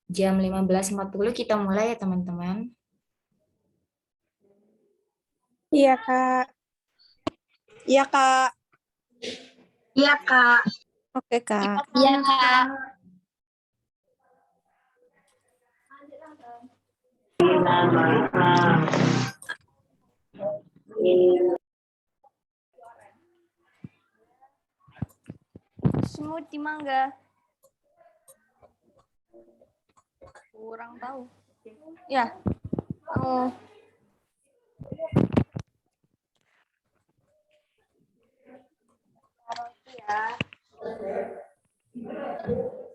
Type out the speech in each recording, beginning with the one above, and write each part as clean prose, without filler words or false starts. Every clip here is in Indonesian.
Jam 15.40 kita mulai ya teman-teman. Iya, Kak. Iya, Kak. Iya, Kak. Oke, Kak. Iya, Kak. Smoothie mangga. Kurang tahu. Ya. Oh.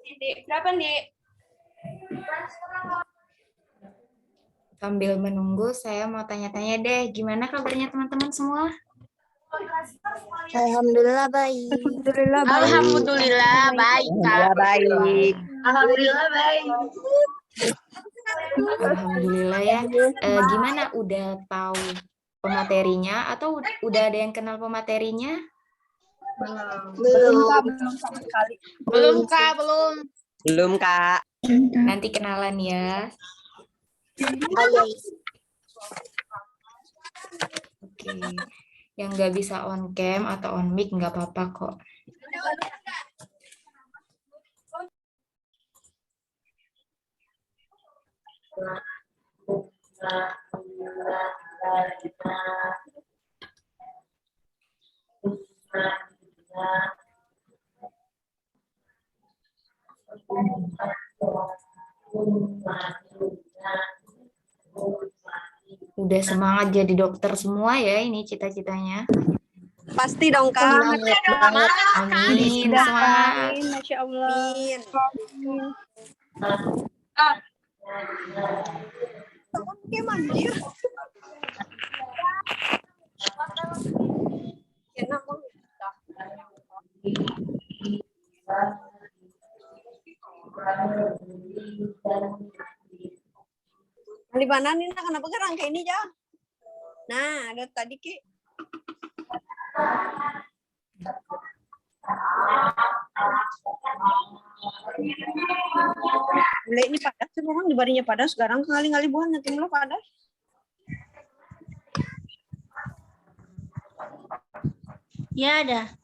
Dik, berapa, Dik? Sambil menunggu, saya mau tanya-tanya deh, gimana kabarnya teman-teman semua? Alhamdulillah baik. Alhamdulillah baik, Kak. Baik. Alhamdulillah baik. Alhamdulillah ya. Gimana, udah tahu pematerinya atau udah ada yang kenal pematerinya? Belum. Belum, Kak, belum. Belum, Kak. Nanti kenalan ya. Oke. Yang nggak bisa on cam atau on mic nggak apa-apa kok. Udah semangat jadi dokter semua ya, ini cita-citanya. Pasti dong, Kak. Semangat, Amin, semangat. Masya Allah. Amin. Oke, mandir. Di mana nih, kenapa gerang kayak ini, Ja? Nah, ada tadi, Ki. Boleh ini padas, sekarang di barinya padas, sekarang kali-kali buah nanti lo padas. Ya, ada.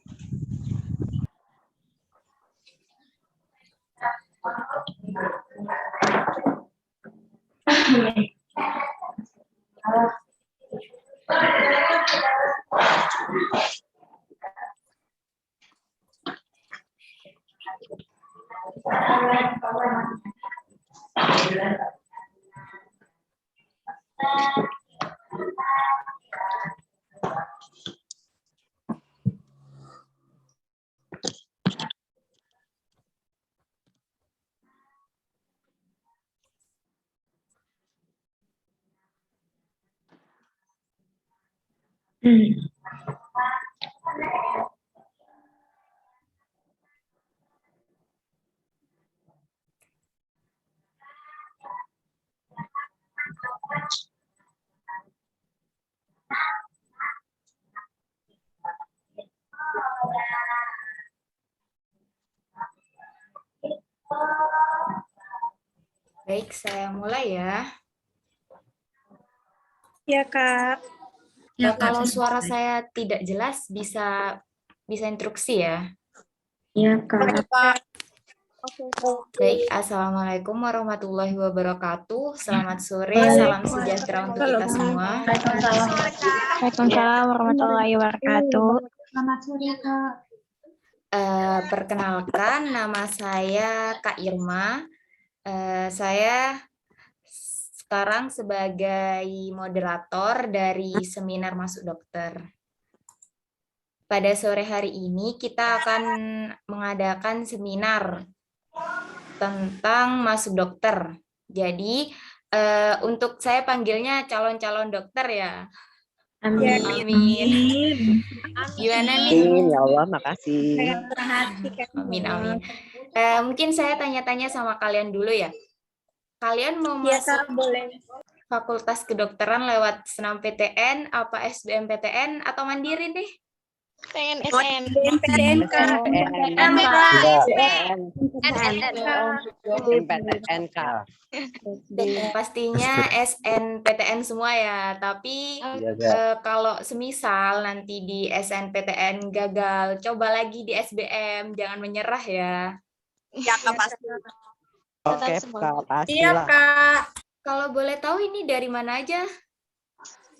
Baik, saya mulai ya. Iya, Kak. Kalau suara saya tidak jelas, bisa instruksi ya. Iya, Kak. Baik, Assalamualaikum warahmatullahi wabarakatuh. Selamat sore, salam sejahtera untuk kita semua. Waalaikumsalam warahmatullahi wabarakatuh. Selamat sore, Kak. Perkenalkan, nama saya Kak Irma. Saya sekarang sebagai moderator dari seminar Masuk Dokter. Pada sore hari ini kita akan mengadakan seminar tentang Masuk Dokter. Jadi untuk saya panggilnya calon-calon dokter ya. Amin. Amin. Gimana nih? Amin, ya Allah, makasih. Amin, amin. Mungkin saya tanya-tanya sama kalian dulu ya. Kalian mau Iya, masuk Kak, boleh. Fakultas Kedokteran lewat senam PTN, apa SBMPTN, atau mandiri nih? Pengen Mau SN. SNMPTN, Kak. SNMPTN, Kak. Pastinya SNPTN semua ya, tapi kalau semisal nanti di SNPTN gagal, coba lagi di SBM, jangan menyerah ya. Ya, Kak, pasti. Oke, Kak, pastilah. Kak. Kalau boleh tahu ini dari mana aja?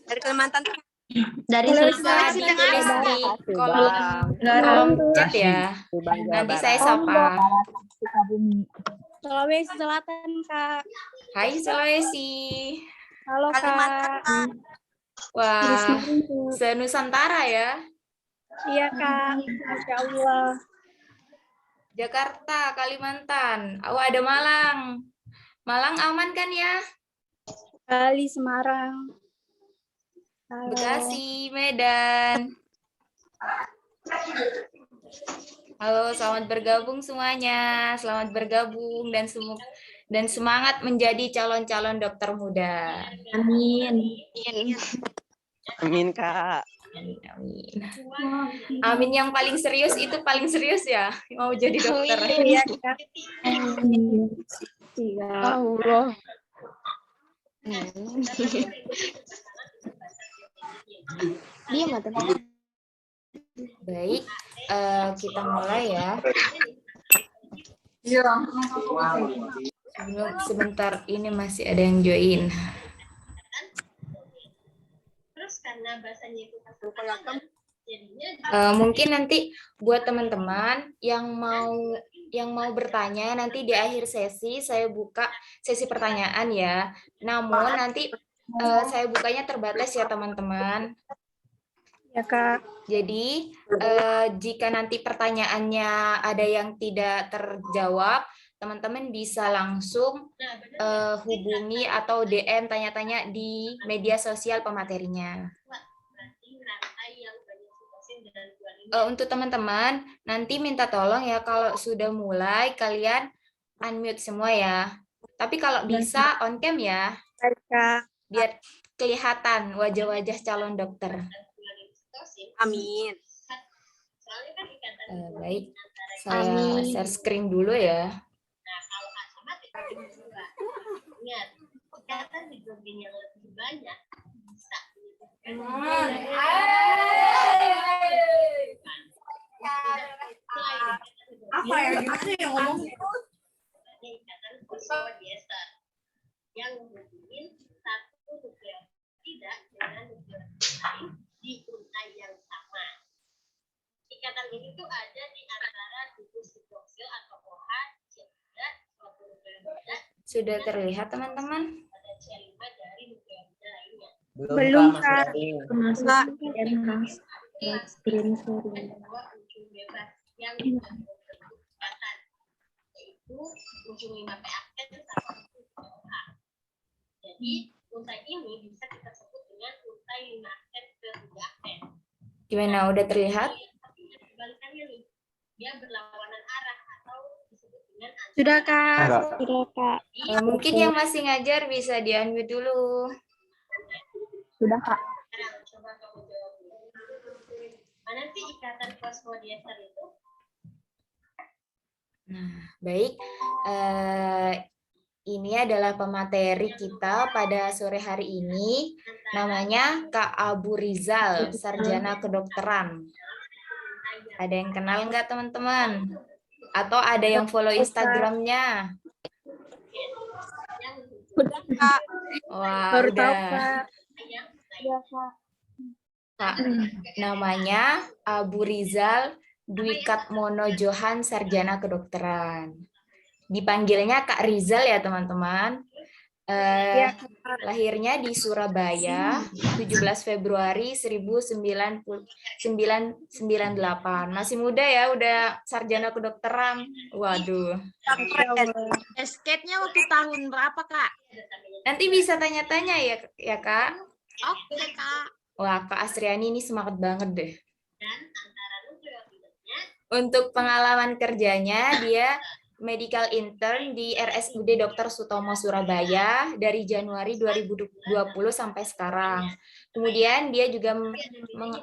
Dari Kalimantan. Dari Bisa Sulawesi. ditulis di Makasih, kolom Bang. chat ya. Di Bang Jawa Nanti Barat. saya sapa. Sulawesi Selatan, Kak. Hai Sulawesi. Halo, Kalimantan, Kak. Kak. Wah, se-Nusantara ya. Iya, Kak. Masya Allah. Jakarta, Kalimantan. Oh, ada Malang. Malang aman kan ya? Bali, Semarang. Halo. Bekasi, Medan. Halo, selamat bergabung semuanya. Selamat bergabung dan semangat menjadi calon-calon dokter muda. Amin. Amin, Kak. Amin, amin. Amin yang paling serius itu paling serius ya, mau jadi dokter. Iya, Kak. Allah. Baik, kita mulai ya. Sebentar, ini masih ada yang join. Mungkin nanti buat teman-teman yang mau bertanya, nanti di akhir sesi saya buka sesi pertanyaan ya. Namun nanti saya bukanya terbatas ya teman-teman. Ya, Kak. Jadi jika nanti pertanyaannya ada yang tidak terjawab, teman-teman bisa langsung hubungi atau DM tanya-tanya di media sosial pematerinya. Untuk teman-teman, nanti minta tolong ya kalau sudah mulai kalian unmute semua ya. Tapi kalau bisa on cam ya, Baik, Kak. biar kelihatan wajah-wajah calon dokter. Amin. Baik, saya share screen dulu ya. Apa ya? Gimana ya ngomong? Yang menghubungin satu nukleotida dengan nukleotida lain di untai yang sama. Ikatan ini tuh ada di antara gugus hidroksil atau OH sehingga suatu nukleotida Sudah terlihat teman-teman? pada C5 dari nukleotida lainnya. Belum, Kak. Termasuk enhance screen sharing. Ada dua ujung bebas yang berbentuk ikatan, yaitu ujung 5 P akten sama ujung OH. Jadi untai ini bisa kita sebut dengan untai 5 akten ke 3 akten. Gimana, udah terlihat? Tapi kebalikannya nih, dia berlawanan arah atau disebut dengan Sudah, Kak. Sudah, Kak. Mungkin yang masih ngajar bisa di-unmute dulu. Sudah, Kak. Sekarang coba kamu jawab dulu. Mana sih ikatan fosfodiester itu? Nah, baik. Ini adalah pemateri kita pada sore hari ini. Namanya Kak Abu Rizal, sarjana kedokteran. Ada yang kenal nggak teman-teman? Atau ada yang follow Instagramnya? Udah, Kak. Wah, Baru tahu, udah. Kak. Iya, Kak. Kak, namanya Abu Rizal Dwi Katmono Johan, sarjana kedokteran. Dipanggilnya Kak Rizal ya teman-teman. Iya, Lahirnya di Surabaya 17 Februari 1998. Masih muda ya, udah sarjana kedokteran. Waduh. Skate-nya waktu tahun berapa, Kak? Nanti bisa tanya-tanya ya Kak. Oke, Kak. Wah, Kak Asriani ini semangat banget deh. Untuk pengalaman kerjanya, dia medical intern di RSUD Dr. Sutomo Surabaya dari Januari 2020 sampai sekarang. Kemudian dia juga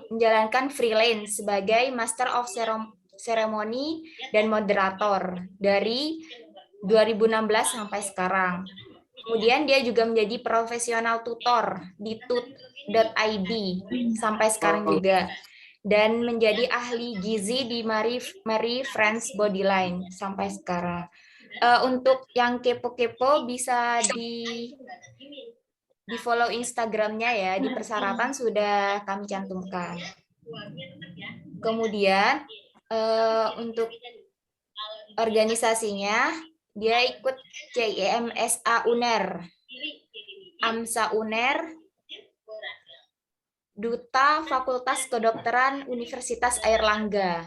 menjalankan freelance sebagai Master of Ceremony dan moderator dari 2016 sampai sekarang. Kemudian dia juga menjadi profesional tutor di tut.id sampai sekarang juga. Dan menjadi ahli gizi di Marie France Bodyline sampai sekarang. Untuk yang kepo-kepo bisa di follow Instagramnya ya, di persyaratan sudah kami cantumkan. Kemudian untuk organisasinya, dia ikut CIMSA UNER, AMSA UNER, Duta Fakultas Kedokteran Universitas Airlangga,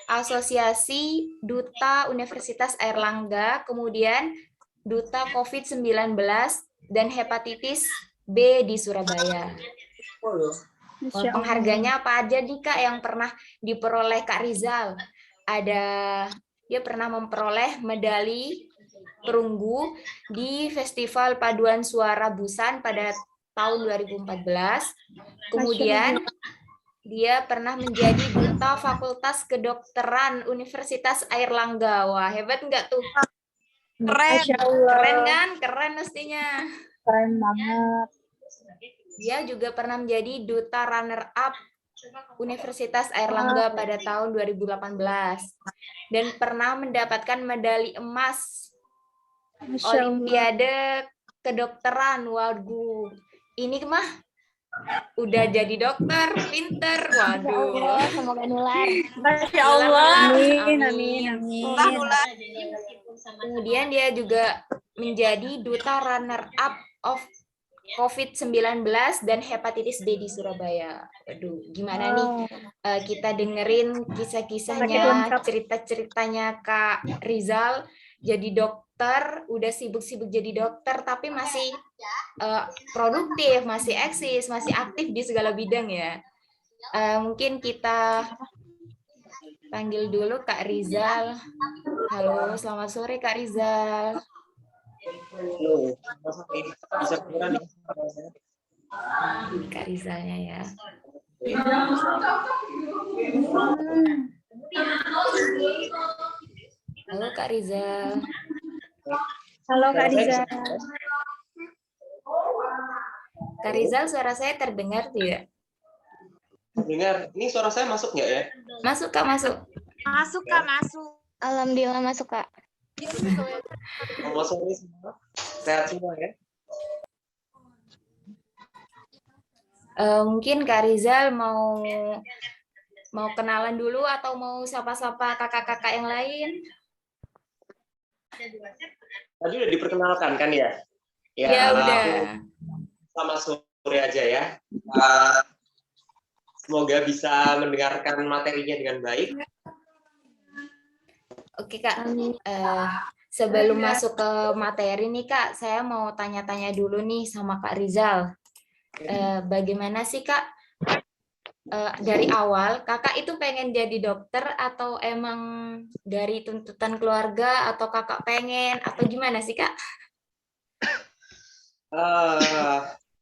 Asosiasi Duta Universitas Airlangga, kemudian Duta COVID-19 dan Hepatitis B di Surabaya. Penghargaannya apa aja nih Kak yang pernah diperoleh Kak Rizal? Dia pernah memperoleh medali perunggu di Festival Paduan Suara Busan pada tahun 2014. Kemudian dia pernah menjadi Duta Fakultas Kedokteran Universitas Airlangga. Wah, hebat nggak tuh? Keren. Keren kan? Keren mestinya. Keren banget. Dia juga pernah menjadi Duta Runner-up Universitas Airlangga pada tahun 2018. Dan pernah mendapatkan medali emas Olimpiade Kedokteran. Waduh. Ini mah udah jadi dokter, pinter. Waduh. Semoga nular. Masya Allah. Amin. Kemudian dia juga menjadi Duta Runner-up of COVID-19 dan Hepatitis B di Surabaya. Aduh, gimana nih kita dengerin kisah-kisahnya, cerita-ceritanya Kak Rizal jadi dokter, udah sibuk-sibuk jadi dokter, tapi masih produktif, masih eksis, masih aktif di segala bidang ya. Mungkin kita panggil dulu Kak Rizal. Halo, selamat sore Kak Rizal. Halo, bisa kedengeran nih? Ini Kak Rizalnya ya. Halo Kak Rizal. Halo Kak Riza. Kak Rizal, suara saya terdengar tidak? Dengar, ini suara saya masuk nggak ya? Masuk Kak, masuk. Masuk Kak, masuk. Alhamdulillah masuk Kak. Selamat sore semua, sehat semua ya? Mungkin Kak Rizal mau kenalan dulu atau mau sapa-sapa kakak-kakak yang lain? Tadi udah diperkenalkan kan ya? Ya udah. Selamat sore aja ya. Semoga bisa mendengarkan materinya dengan baik. Oke Kak, sebelum masuk ke materi nih Kak, saya mau tanya-tanya dulu nih sama Kak Rizal. Bagaimana sih Kak, dari awal Kakak itu pengen jadi dokter atau emang dari tuntutan keluarga atau Kakak pengen atau gimana sih Kak?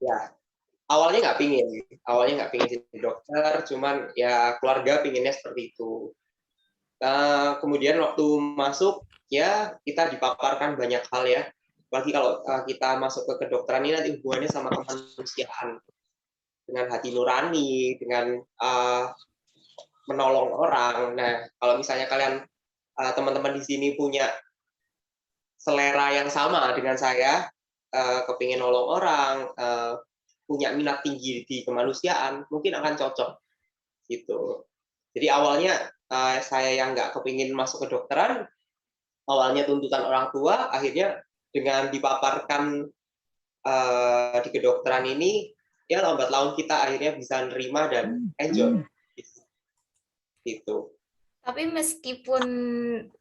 Ya, awalnya nggak pingin jadi dokter, cuman ya keluarga pinginnya seperti itu. Kemudian waktu masuk ya kita dipaparkan banyak hal ya, apalagi kalau kita masuk ke kedokteran ini nanti hubungannya sama kemanusiaan, dengan hati nurani, dengan menolong orang. Nah, kalau misalnya kalian teman-teman di sini punya selera yang sama dengan saya, kepingin nolong orang, punya minat tinggi di kemanusiaan, mungkin akan cocok gitu. Jadi awalnya saya yang nggak kepingin masuk kedokteran, awalnya tuntutan orang tua, akhirnya dengan dipaparkan di kedokteran ini, ya lambat laun kita akhirnya bisa nerima dan enjoy. Gitu. Tapi meskipun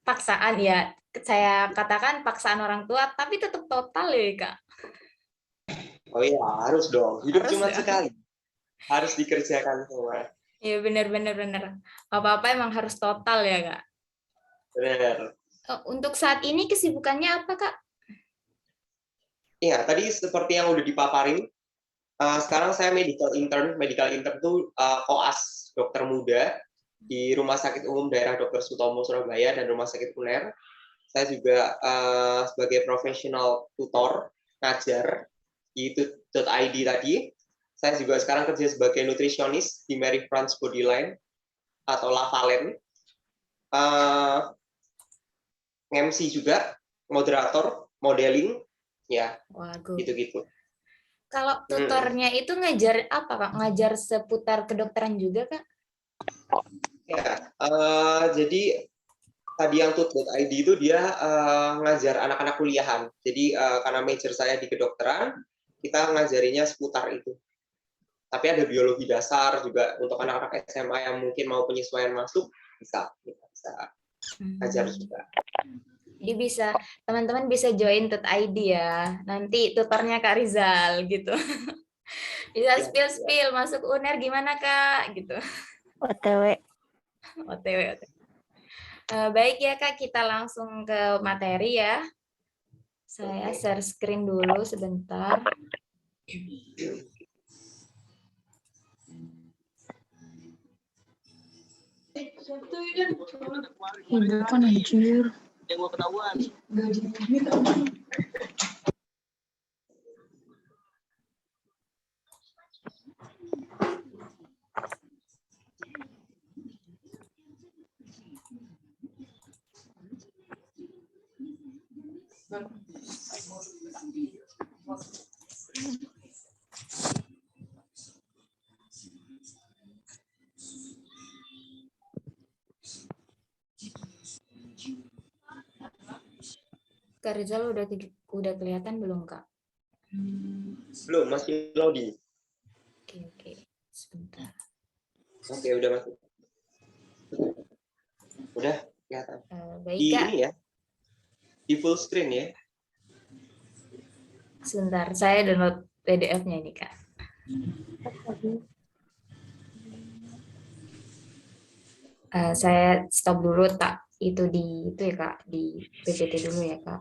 paksaan ya, saya katakan paksaan orang tua, tapi tetap total ya Kak. Oh iya, harus dong. Hidup Harus cuma ya. sekali. Harus dikerjakan semua. Iya benar. Apa-apa emang harus total ya Kak. Benar. Untuk saat ini kesibukannya apa, Kak? Iya, tadi seperti yang udah dipaparin, sekarang saya medical intern. Medical intern itu koas dokter muda di Rumah Sakit Umum Daerah Dr. Sutomo Surabaya dan Rumah Sakit UNER. Saya juga sebagai profesional tutor ngajar di tut.id tadi. Saya juga sekarang kerja sebagai nutrisionis di Mary France Bodyline atau Lavalen. MC juga, moderator, modeling, ya, Waduh. gitu-gitu. Kalau tutornya itu ngajar apa, Kak? Ngajar seputar kedokteran juga, Kak? Ya, jadi tadi yang tut.id itu dia ngajar anak-anak kuliahan. Jadi karena major saya di kedokteran, kita ngajarinya seputar itu. Tapi ada biologi dasar juga untuk anak-anak SMA yang mungkin mau penyesuaian masuk, bisa ngajar juga. Jadi bisa teman-teman bisa join tut.id ya. Nanti tutornya Kak Rizal gitu. Bisa spill masuk UNER gimana, Kak, gitu. OTW. OTW. Baik ya, Kak, kita langsung ke materi ya. Saya share screen dulu sebentar. Bukan anjir. Yang mau ketahuan. Kak Rizal udah kelihatan belum, Kak? Belum, masih loading. Oke. Sebentar. Oke, udah masuk. Udah kelihatan. Baik, Di Kak. ini ya. Di full screen ya. Sebentar, saya download PDF-nya ini, Kak. Saya stop dulu, tak itu ya, Kak, di PPT dulu ya, Kak.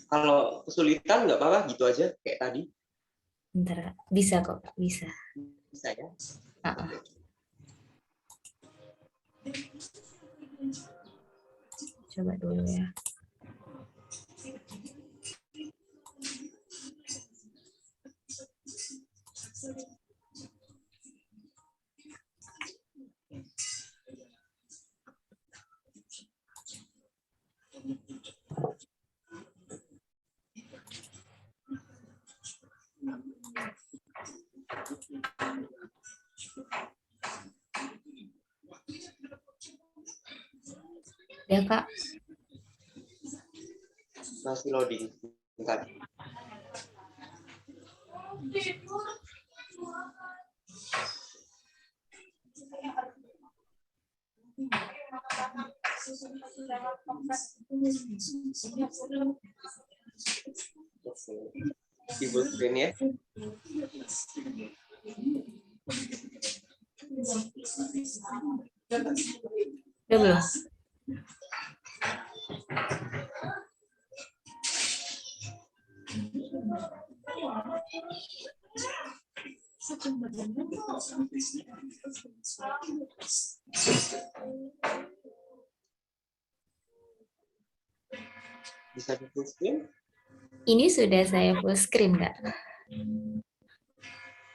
Kalau kesulitan nggak apa-apa, gitu aja kayak tadi. Bentar, bisa kok, Kak, bisa. Bisa ya. Coba dulu ya. Ya, Kak. Masih loading. Bentar. Di full screen ya. Udah belum? Bisa di full screen? Ini sudah saya full screen, Kak.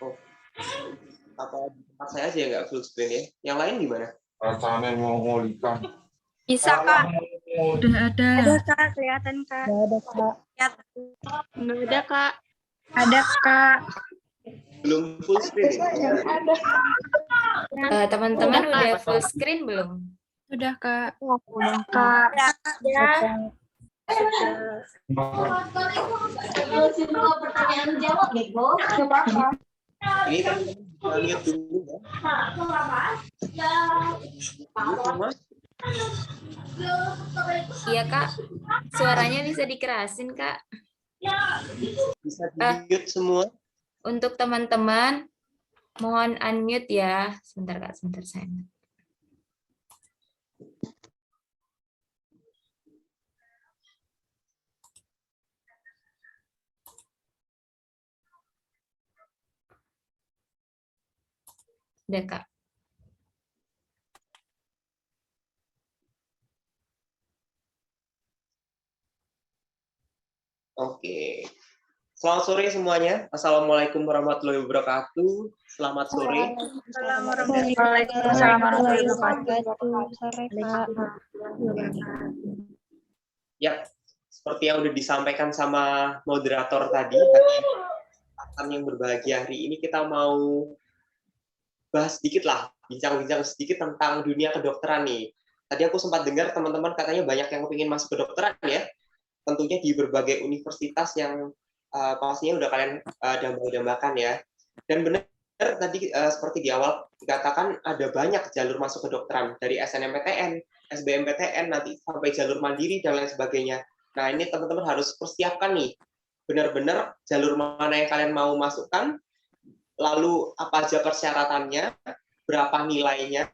Oh. Apa di tempat saya aja yang nggak full screen ya? Yang lain gimana? Rasanya mau ngolikan. Bisa Kak. Udah ada. Ada Kak, kelihatan Kak. Ada Kak. Nggak ada, Kak. Ada Kak. Belum full screen ya? Teman-teman udah full screen belum? Udah Kak. Kak. Ya. Ini teman-teman lihat dulu ya. Mas. Iya, Kak. Suaranya bisa dikerasin, Kak. Bisa di-mute semua. Untuk teman-teman, mohon unmute ya. Sebentar, Kak. Sebentar, saya. Udah, Kak. Oke. Selamat sore semuanya. Assalamualaikum warahmatullahi wabarakatuh. Selamat sore. Waalaikumsalam warahmatullahi Sore, Kak. Ya, seperti yang udah disampaikan sama moderator tadi, kesempatan yang berbahagia hari ini kita mau bahas sedikit lah, bincang-bincang sedikit tentang dunia kedokteran nih. Tadi aku sempat dengar teman-teman katanya banyak yang kepingin masuk kedokteran ya. Tentunya di berbagai universitas yang pastinya udah kalian dambakan ya. Dan benar tadi seperti di awal dikatakan ada banyak jalur masuk kedokteran dari SNMPTN, SBMPTN, nanti sampai jalur mandiri dan lain sebagainya. Nah ini teman-teman harus persiapkan nih, benar-benar jalur mana yang kalian mau masukkan, lalu apa aja persyaratannya, berapa nilainya,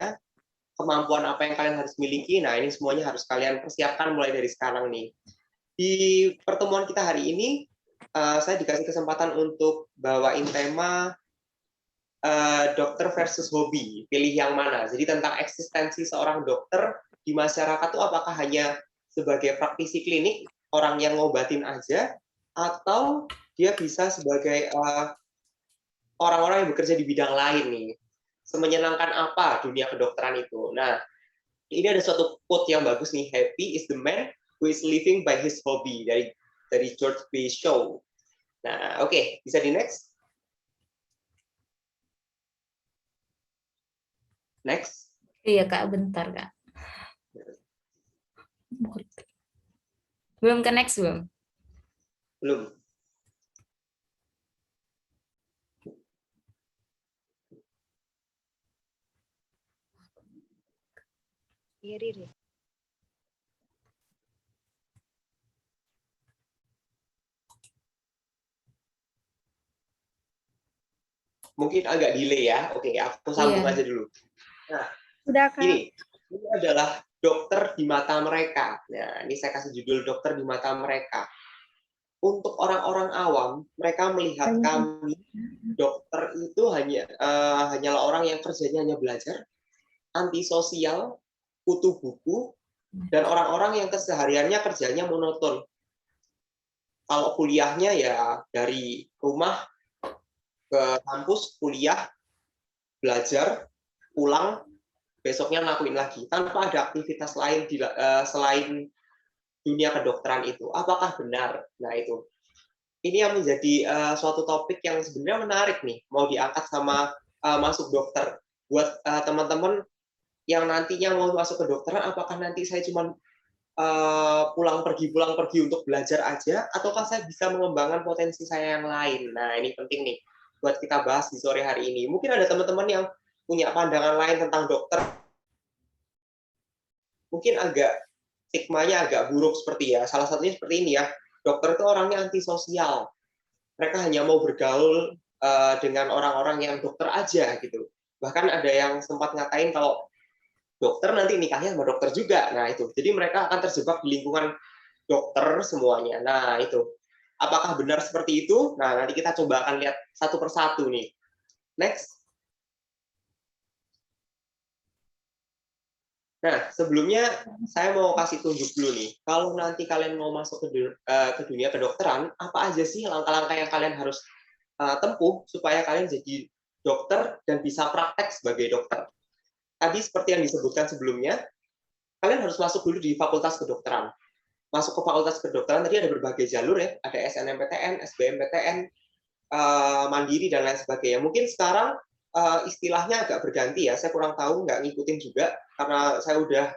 kemampuan apa yang kalian harus miliki. Nah ini semuanya harus kalian persiapkan mulai dari sekarang nih. Di pertemuan kita hari ini, saya dikasih kesempatan untuk bawain tema dokter versus hobi, pilih yang mana. Jadi tentang eksistensi seorang dokter di masyarakat itu apakah hanya sebagai praktisi klinik, orang yang ngobatin aja, atau dia bisa sebagai orang-orang yang bekerja di bidang lain nih. Semenyenangkan apa dunia kedokteran itu. Nah, ini ada suatu quote yang bagus nih, happy is the man who is living by his hobby, dari George B. Shaw. Nah, oke, bisa di next. Next. Iya, Kak. Bentar, Kak. Belum ke next, belum? Belum. Riri. Mungkin agak delay ya. Oke, aku sambung aja dulu. Nah, Udah Kak. ini adalah dokter di mata mereka. Nah, ini saya kasih judul dokter di mata mereka. Untuk orang-orang awam, mereka melihat kami dokter itu hanyalah orang yang kerjanya hanya belajar, antisosial, kutu buku, dan orang-orang yang kesehariannya kerjanya monoton. Kalau kuliahnya ya dari rumah ke kampus, kuliah, belajar, pulang, besoknya ngelakuin lagi tanpa ada aktivitas lain selain dunia kedokteran itu. Apakah benar? Nah itu, ini yang menjadi suatu topik yang sebenarnya menarik nih, mau diangkat sama masuk dokter. Buat teman-teman yang nantinya mau masuk ke dokteran, apakah nanti saya cuma pulang pergi untuk belajar aja, ataukah saya bisa mengembangkan potensi saya yang lain? Nah ini penting nih buat kita bahas di sore hari ini. Mungkin ada teman-teman yang punya pandangan lain tentang dokter, mungkin agak stigmanya agak buruk seperti ya. Salah satunya seperti ini ya, dokter itu orangnya antisosial. mereka hanya mau bergaul dengan orang-orang yang dokter aja gitu. Bahkan ada yang sempat ngatain kalau dokter nanti nikahnya sama dokter juga. Nah itu, jadi mereka akan terjebak di lingkungan dokter semuanya. Nah itu, apakah benar seperti itu? Nah nanti kita coba akan lihat satu persatu nih. Next. Nah, sebelumnya saya mau kasih tunjuk dulu nih. Kalau nanti kalian mau masuk ke dunia kedokteran, apa aja sih langkah-langkah yang kalian harus tempuh supaya kalian jadi dokter dan bisa praktek sebagai dokter. Tadi seperti yang disebutkan sebelumnya, kalian harus masuk dulu di fakultas kedokteran. Masuk ke fakultas kedokteran tadi ada berbagai jalur ya, ada SNMPTN, SBMPTN, mandiri dan lain sebagainya. Mungkin sekarang istilahnya agak berganti ya, saya kurang tahu, nggak ngikutin juga karena saya udah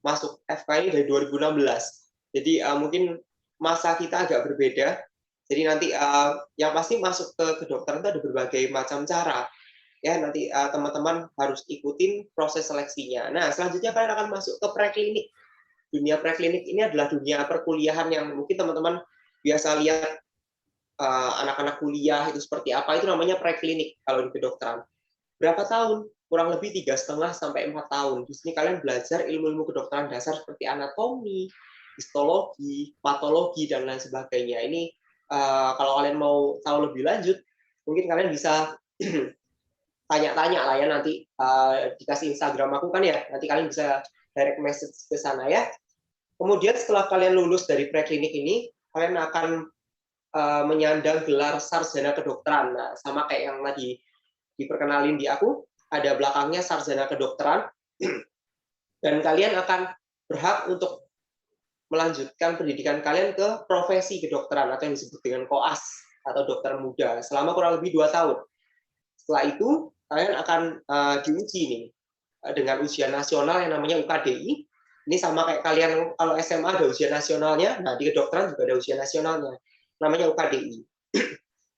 masuk FK ini dari 2016. Jadi mungkin masa kita agak berbeda. Jadi nanti yang pasti masuk ke kedokteran itu ada berbagai macam cara. Ya, nanti teman-teman harus ikutin proses seleksinya. Nah, selanjutnya kalian akan masuk ke preklinik. Dunia preklinik ini adalah dunia perkuliahan yang mungkin teman-teman biasa lihat anak-anak kuliah itu seperti apa, itu namanya preklinik kalau di kedokteran. Berapa tahun? Kurang lebih 3,5 sampai 4 tahun. Di sini kalian belajar ilmu-ilmu kedokteran dasar seperti anatomi, histologi, patologi, dan lain sebagainya. Ini kalau kalian mau tahu lebih lanjut, mungkin kalian bisa tanya-tanya lah ya nanti dikasih Instagram aku kan ya, nanti kalian bisa direct message ke sana ya. Kemudian setelah kalian lulus dari preklinik ini, kalian akan menyandang gelar sarjana kedokteran. Nah, sama kayak yang tadi diperkenalin di aku, ada belakangnya sarjana kedokteran, dan kalian akan berhak untuk melanjutkan pendidikan kalian ke profesi kedokteran atau yang disebut dengan koas atau dokter muda selama kurang lebih 2 tahun. Setelah itu, kalian akan diuji nih dengan ujian nasional yang namanya UKDI. Ini sama kayak kalian kalau SMA ada ujian nasionalnya, nah di kedokteran juga ada ujian nasionalnya, namanya UKDI.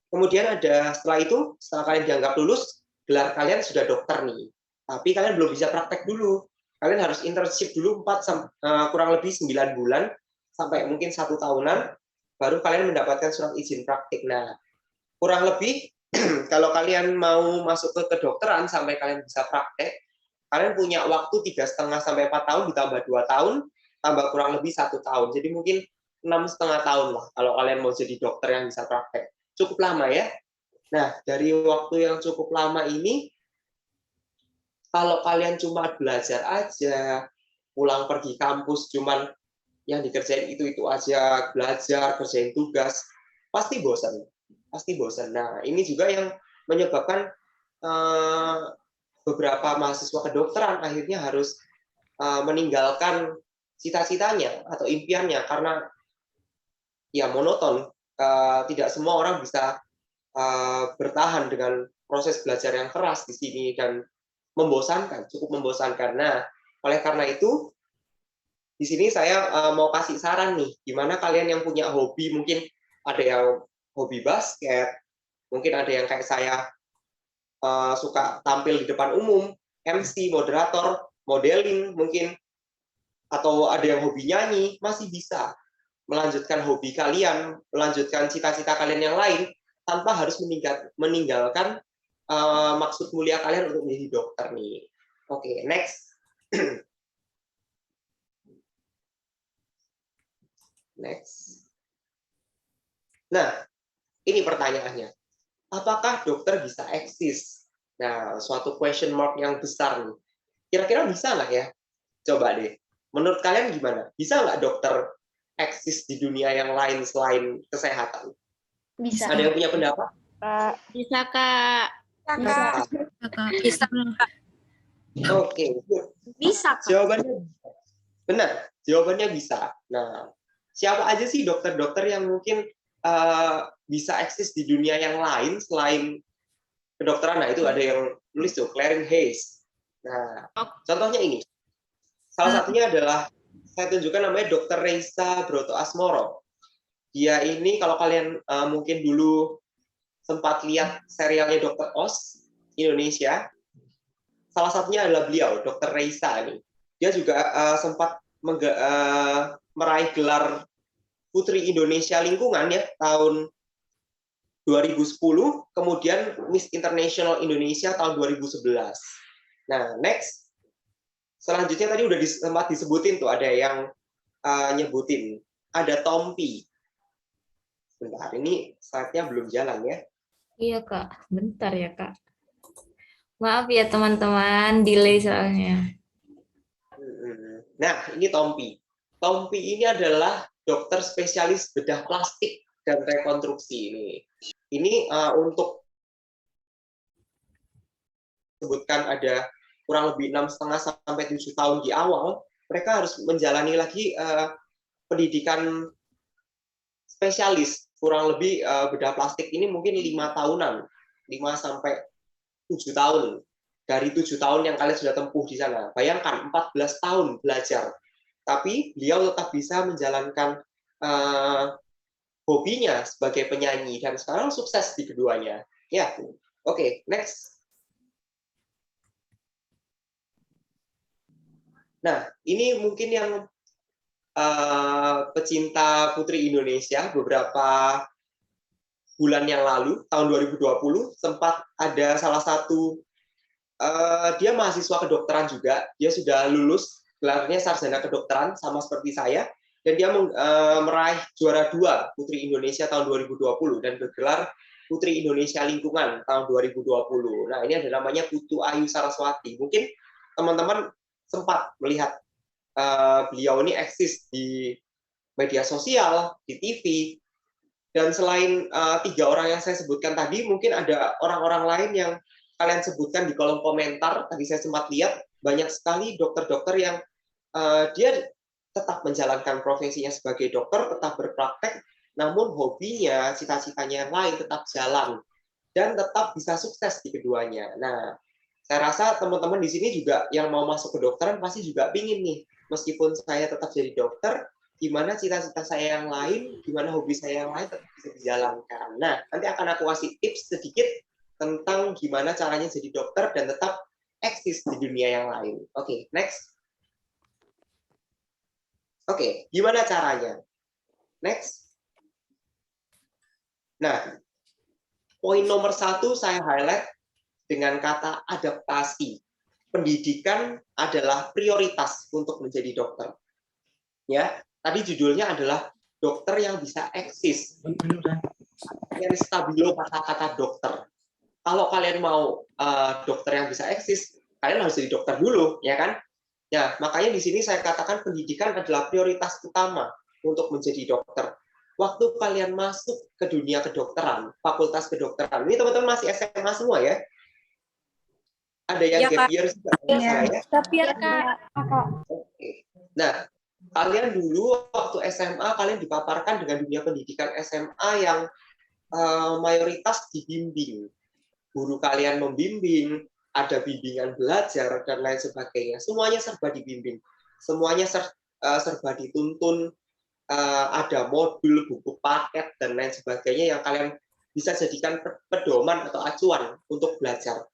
Kemudian setelah itu, setelah kalian dianggap lulus, gelar kalian sudah dokter nih. Tapi kalian belum bisa praktek dulu. Kalian harus internship dulu kurang lebih 9 bulan, sampai mungkin 1 tahunan, baru kalian mendapatkan surat izin praktik. Nah, kurang lebih, kalau kalian mau masuk ke kedokteran sampai kalian bisa praktek, kalian punya waktu 3,5 sampai 4 tahun, ditambah 2 tahun, tambah kurang lebih 1 tahun. Jadi mungkin 6,5 tahun lah kalau kalian mau jadi dokter yang bisa praktek. Cukup lama ya. Nah, dari waktu yang cukup lama ini, kalau kalian cuma belajar aja, pulang pergi kampus cuman yang dikerjain itu aja, belajar, kerjain tugas, pasti bosan. Pasti bosan. Nah, ini juga yang menyebabkan beberapa mahasiswa kedokteran akhirnya harus meninggalkan cita-citanya atau impiannya karena ya monoton. Tidak semua orang bisa bertahan dengan proses belajar yang keras di sini dan membosankan, cukup membosankan. Nah, oleh karena itu di sini saya mau kasih saran nih, gimana kalian yang punya hobi, mungkin ada yang hobi basket, mungkin ada yang kayak saya suka tampil di depan umum, MC, moderator, modeling mungkin, atau ada yang hobi nyanyi, masih bisa melanjutkan hobi kalian, melanjutkan cita-cita kalian yang lain, tanpa harus meninggalkan maksud mulia kalian untuk menjadi dokter nih. Oke, next. Next. Nah, ini pertanyaannya. Apakah dokter bisa eksis? Nah, suatu question mark yang besar nih. Kira-kira bisa nggak ya? Coba deh. Menurut kalian gimana? Bisa nggak dokter eksis di dunia yang lain selain kesehatan? Bisa. Ada yang punya pendapat? Bisa, Kak. Bisa. Oke. Bisa, Kak. Jawabannya benar. Jawabannya bisa. Nah, siapa aja sih dokter-dokter yang mungkin bisa eksis di dunia yang lain selain kedokteran? Nah, itu ada yang nulis tuh, Clarence Hayes. Nah, contohnya ini. Salah satunya adalah, saya tunjukkan namanya Dr. Reisa Broto Asmoro. Dia ini, kalau kalian mungkin dulu sempat lihat serialnya Dr. Oz Indonesia, salah satunya adalah beliau, Dr. Reisa nih. Dia juga sempat meraih gelar Putri Indonesia Lingkungan ya tahun 2010, kemudian Miss International Indonesia tahun 2011. Nah, next. Selanjutnya tadi udah sempat disebutin tuh, ada yang nyebutin. Ada Tompi. Bentar, ini slide-nya belum jalan ya. Iya, Kak. Bentar ya, Kak. Maaf ya, teman-teman. Delay soalnya. Nah, ini Tompi. Tompi ini adalah dokter spesialis bedah plastik dan rekonstruksi ini. Ini untuk sebutkan ada kurang lebih 6,5 sampai 7 tahun di awal, mereka harus menjalani lagi pendidikan spesialis, kurang lebih bedah plastik ini mungkin 5 tahunan, 5 sampai 7 tahun. Dari 7 tahun yang kalian sudah tempuh di sana. Bayangkan 14 tahun belajar. Tapi beliau tetap bisa menjalankan hobinya sebagai penyanyi dan sekarang sukses di keduanya. Ya, oke, next. Nah, ini mungkin yang pecinta Putri Indonesia beberapa bulan yang lalu, tahun 2020, sempat ada salah satu, dia mahasiswa kedokteran juga, dia sudah lulus, gelarnya sarjana kedokteran, sama seperti saya, dan dia meraih juara 2 Putri Indonesia tahun 2020 dan bergelar Putri Indonesia Lingkungan tahun 2020. Nah, ini ada namanya Putu Ayu Saraswati. Mungkin teman-teman sempat melihat beliau ini eksis di media sosial, di TV, dan selain 3 orang yang saya sebutkan tadi, mungkin ada orang-orang lain yang kalian sebutkan di kolom komentar. Tadi saya sempat lihat banyak sekali dokter-dokter yang dia tetap menjalankan profesinya sebagai dokter, tetap berpraktek, namun hobinya, cita-citanya yang lain tetap jalan dan tetap bisa sukses di keduanya. Nah, saya rasa teman-teman di sini juga yang mau masuk ke kedokteran pasti juga pingin nih, meskipun saya tetap jadi dokter, gimana cita-cita saya yang lain, gimana hobi saya yang lain tetap bisa dijalankan. Nah, nanti akan aku kasih tips sedikit tentang gimana caranya jadi dokter dan tetap eksis di dunia yang lain. Oke, next. Oke, gimana caranya? Next. Nah, poin nomor 1 saya highlight dengan kata adaptasi. Pendidikan adalah prioritas untuk menjadi dokter. Ya, tadi judulnya adalah dokter yang bisa eksis. Yang stabilo kata-kata dokter. Kalau kalian mau dokter yang bisa eksis, kalian harus jadi dokter dulu, ya kan? Ya, makanya di sini saya katakan pendidikan adalah prioritas utama untuk menjadi dokter. Waktu kalian masuk ke dunia kedokteran, fakultas kedokteran, ini teman-teman masih SMA semua ya? Ada yang Ya, gap Kak. year juga? Ya. Ya? Tapi ya, Kak. Oke. Nah, kalian dulu waktu SMA, kalian dipaparkan dengan dunia pendidikan SMA yang mayoritas dibimbing. Guru kalian membimbing, ada bimbingan belajar, dan lain sebagainya. Semuanya serba dibimbing. Semuanya serba dituntun, ada modul, buku paket, dan lain sebagainya yang kalian bisa jadikan pedoman atau acuan untuk belajar.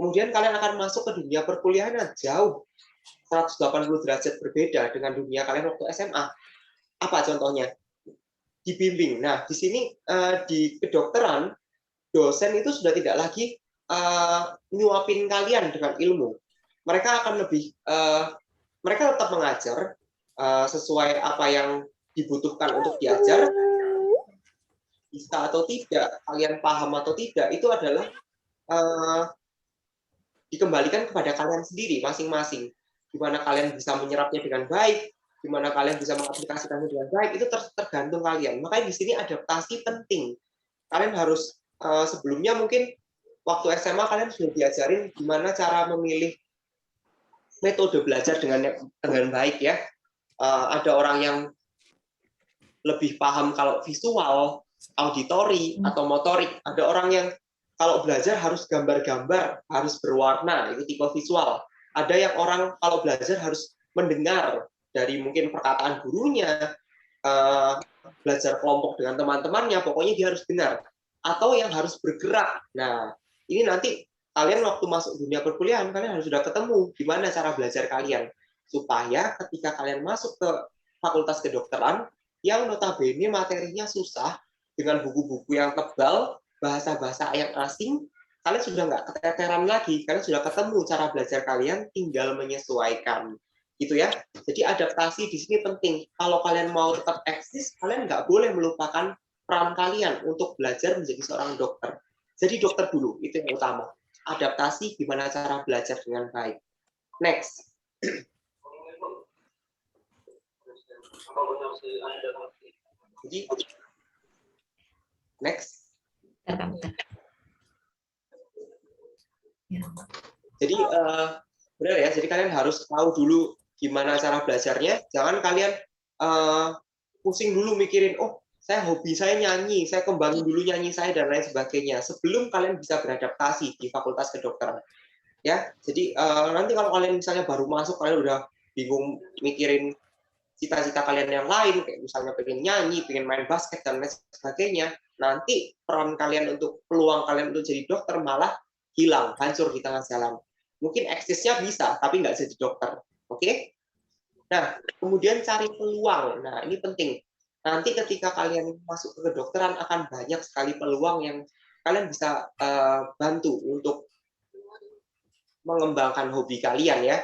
Kemudian kalian akan masuk ke dunia perkuliahan yang jauh 180 derajat berbeda dengan dunia kalian waktu SMA. Apa contohnya? Dibimbing. Nah, di sini di kedokteran, dosen itu sudah tidak lagi nyuapin kalian dengan ilmu. Mereka akan lebih, mereka tetap mengajar sesuai apa yang dibutuhkan untuk diajar. Bisa atau tidak, kalian paham atau tidak, itu adalah dikembalikan kepada kalian sendiri masing-masing. Gimana kalian bisa menyerapnya dengan baik, gimana kalian bisa mengaplikasikannya dengan baik, itu tergantung kalian. Makanya di sini adaptasi penting. Kalian harus sebelumnya mungkin waktu SMA kalian sudah diajarin gimana cara memilih metode belajar dengan baik ya. Ada orang yang lebih paham kalau visual, auditori, atau motorik. Ada orang yang kalau belajar harus gambar-gambar, harus berwarna, itu tipe visual. Ada yang orang kalau belajar harus mendengar dari mungkin perkataan gurunya, belajar kelompok dengan teman-temannya, pokoknya dia harus dengar. Atau yang harus bergerak. Nah, ini nanti kalian waktu masuk dunia perkuliahan, kalian harus sudah ketemu gimana cara belajar kalian. Supaya ketika kalian masuk ke fakultas kedokteran, yang notabene materinya susah, dengan buku-buku yang tebal, bahasa-bahasa yang asing, kalian sudah nggak keteteran lagi, kalian sudah ketemu cara belajar kalian, tinggal menyesuaikan. Gitu ya. Jadi adaptasi di sini penting. Kalau kalian mau tetap eksis, kalian nggak boleh melupakan peran kalian untuk belajar menjadi seorang dokter. Jadi dokter dulu, itu yang utama. Adaptasi gimana cara belajar dengan baik. Next. Jadi, next. Jadi benar ya. Jadi kalian harus tahu dulu gimana cara belajarnya. Jangan kalian pusing dulu mikirin, oh hobi saya nyanyi, saya kembangin dulu nyanyi saya dan lain sebagainya. Sebelum kalian bisa beradaptasi di Fakultas Kedokteran. Ya, jadi nanti kalau kalian misalnya baru masuk, kalian udah bingung mikirin cita-cita kalian yang lain, kayak misalnya pengen nyanyi, pengen main basket dan lain sebagainya, nanti peran kalian untuk peluang kalian untuk jadi dokter malah hilang, hancur di tengah jalan. Mungkin eksisnya bisa, tapi nggak jadi dokter. Oke? Nah, kemudian cari peluang. Nah, ini penting. Nanti ketika kalian masuk ke kedokteran akan banyak sekali peluang yang kalian bisa bantu untuk mengembangkan hobi kalian ya.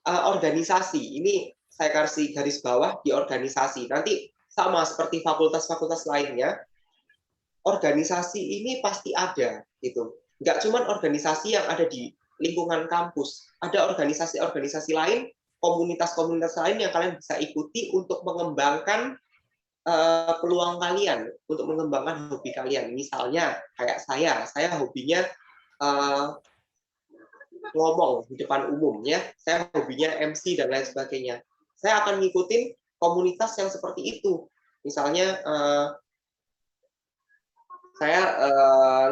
Organisasi, ini saya kasih garis bawah di organisasi. Nanti sama seperti fakultas-fakultas lainnya, organisasi ini pasti ada gitu. Nggak cuma organisasi yang ada di lingkungan kampus, ada organisasi-organisasi lain, komunitas-komunitas lain yang kalian bisa ikuti untuk mengembangkan peluang kalian, untuk mengembangkan hobi kalian. Misalnya kayak saya hobinya ngomong di depan umum ya, saya hobinya MC dan lain sebagainya. Saya akan ngikutin komunitas yang seperti itu. Misalnya saya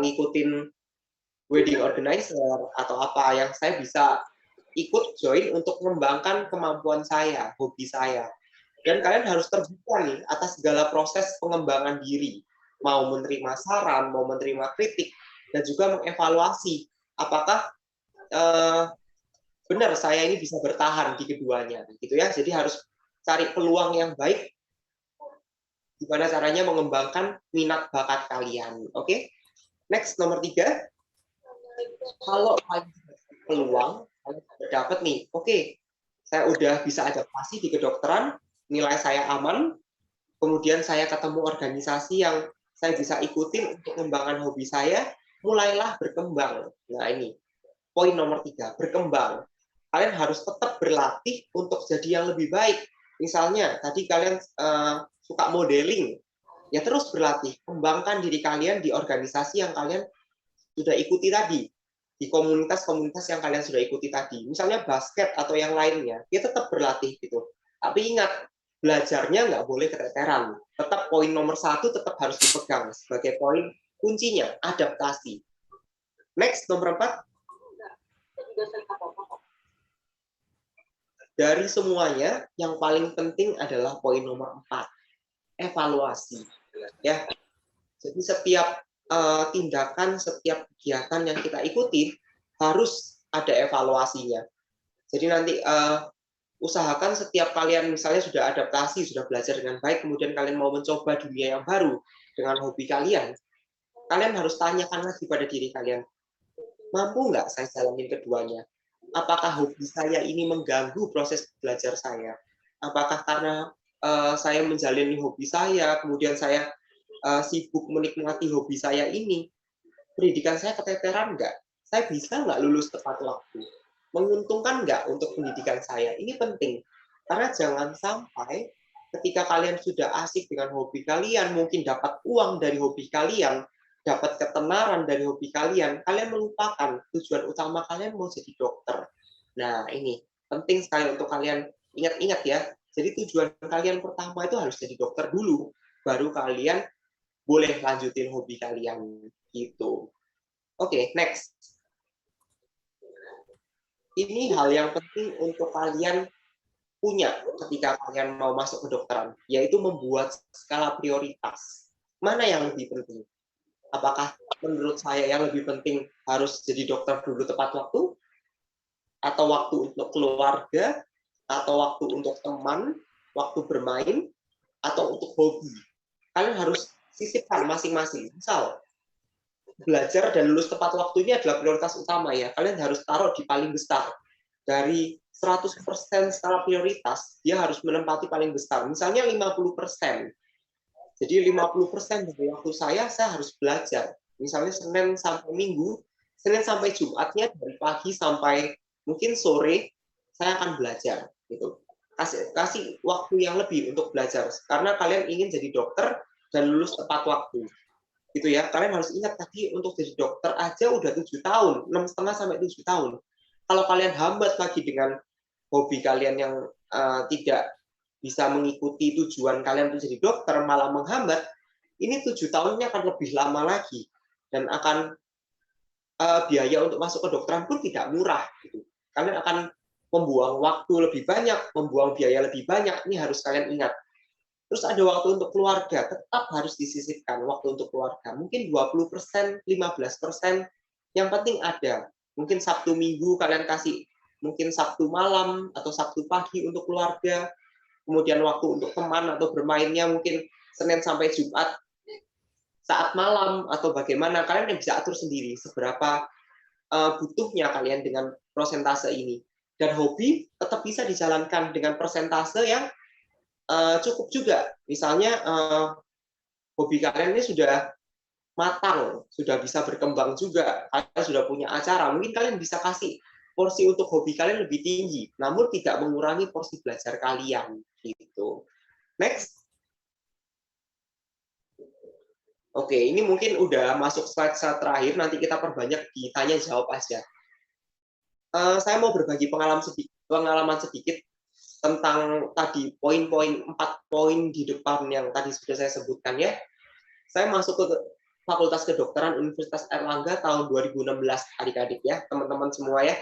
ngikutin wedding organizer atau apa yang saya bisa ikut join untuk mengembangkan kemampuan saya, hobi saya. Dan kalian harus terbuka nih atas segala proses pengembangan diri. Mau menerima saran, mau menerima kritik, dan juga mengevaluasi apakah benar saya ini bisa bertahan di keduanya. Gitu ya. Jadi harus cari peluang yang baik, gimana caranya mengembangkan minat bakat kalian. Oke? Next, nomor 3. Kalau kalian peluang, kalian dapat nih, oke, saya udah bisa adaptasi di kedokteran, nilai saya aman, kemudian saya ketemu organisasi yang saya bisa ikutin untuk mengembangkan hobi saya, mulailah berkembang. Nah ini, poin nomor 3, berkembang. Kalian harus tetap berlatih untuk jadi yang lebih baik. Misalnya, tadi kalian suka modeling, ya terus berlatih, kembangkan diri kalian di organisasi yang kalian sudah ikuti tadi, di komunitas-komunitas yang kalian sudah ikuti tadi. Misalnya basket atau yang lainnya, ya tetap berlatih gitu. Tapi ingat, belajarnya nggak boleh keteteran. Tetap poin nomor 1 tetap harus dipegang sebagai poin kuncinya, adaptasi. Next, nomor 4. Dari semuanya, yang paling penting adalah poin nomor 4, evaluasi. Ya, jadi setiap tindakan, setiap kegiatan yang kita ikuti harus ada evaluasinya. Jadi nanti usahakan setiap kalian misalnya sudah adaptasi, sudah belajar dengan baik, kemudian kalian mau mencoba dunia yang baru dengan hobi kalian, kalian harus tanyakan lagi pada diri kalian, mampu nggak saya jalanin keduanya? Apakah hobi saya ini mengganggu proses belajar saya? Apakah karena saya menjalani hobi saya, kemudian saya sibuk menikmati hobi saya ini, pendidikan saya keteteran nggak? Saya bisa nggak lulus tepat waktu? Menguntungkan nggak untuk pendidikan saya? Ini penting. Karena jangan sampai ketika kalian sudah asik dengan hobi kalian, mungkin dapat uang dari hobi kalian, dapat ketenaran dari hobi kalian, kalian melupakan tujuan utama kalian mau jadi dokter. Nah, ini penting sekali untuk kalian ingat-ingat ya. Jadi tujuan kalian pertama itu harus jadi dokter dulu, baru kalian boleh lanjutin hobi kalian gitu. Oke, next. Ini hal yang penting untuk kalian punya ketika kalian mau masuk kedokteran, yaitu membuat skala prioritas. Mana yang lebih penting? Apakah menurut saya yang lebih penting harus jadi dokter dulu tepat waktu? Atau waktu untuk keluarga? Atau waktu untuk teman? Waktu bermain? Atau untuk hobi? Kalian harus sisipkan masing-masing. Misal, belajar dan lulus tepat waktu ini adalah prioritas utama ya. Kalian harus taruh di paling besar. Dari 100% skala prioritas, dia harus menempati paling besar. Misalnya 50%. Jadi 50% dari waktu saya harus belajar. Misalnya Senin sampai Minggu, Senin sampai Jumatnya dari pagi sampai mungkin sore, saya akan belajar. Gitu. Kasih waktu yang lebih untuk belajar. Karena kalian ingin jadi dokter dan lulus tepat waktu. Gitu ya. Kalian harus ingat tadi untuk jadi dokter aja udah 7 tahun, 6,5 sampai 7 tahun. Kalau kalian hambat lagi dengan hobi kalian yang tidak bisa mengikuti tujuan kalian untuk jadi dokter, malah menghambat, ini 7 tahunnya akan lebih lama lagi. Dan akan biaya untuk masuk ke kedokteran pun tidak murah. Gitu. Kalian akan membuang waktu lebih banyak, membuang biaya lebih banyak, ini harus kalian ingat. Terus ada waktu untuk keluarga, tetap harus disisipkan waktu untuk keluarga. Mungkin 20%, 15%, yang penting ada. Mungkin Sabtu Minggu kalian kasih, mungkin Sabtu malam atau Sabtu pagi untuk keluarga, kemudian waktu untuk teman atau bermainnya mungkin Senin sampai Jumat saat malam atau bagaimana, kalian yang bisa atur sendiri seberapa butuhnya kalian dengan persentase ini. Dan hobi tetap bisa dijalankan dengan persentase yang cukup juga. Misalnya hobi kalian ini sudah matang, sudah bisa berkembang juga, kalian sudah punya acara, mungkin kalian bisa kasih porsi untuk hobi kalian lebih tinggi, namun tidak mengurangi porsi belajar kalian. Gitu. Next. Oke, ini mungkin udah masuk slide terakhir, nanti kita perbanyak ditanya jawab aja. Saya mau berbagi pengalaman sedikit tentang tadi poin-poin 4 poin di depan yang tadi sudah saya sebutkan ya. Saya masuk ke Fakultas Kedokteran Universitas Airlangga tahun 2016, adik-adik ya, teman-teman semua ya.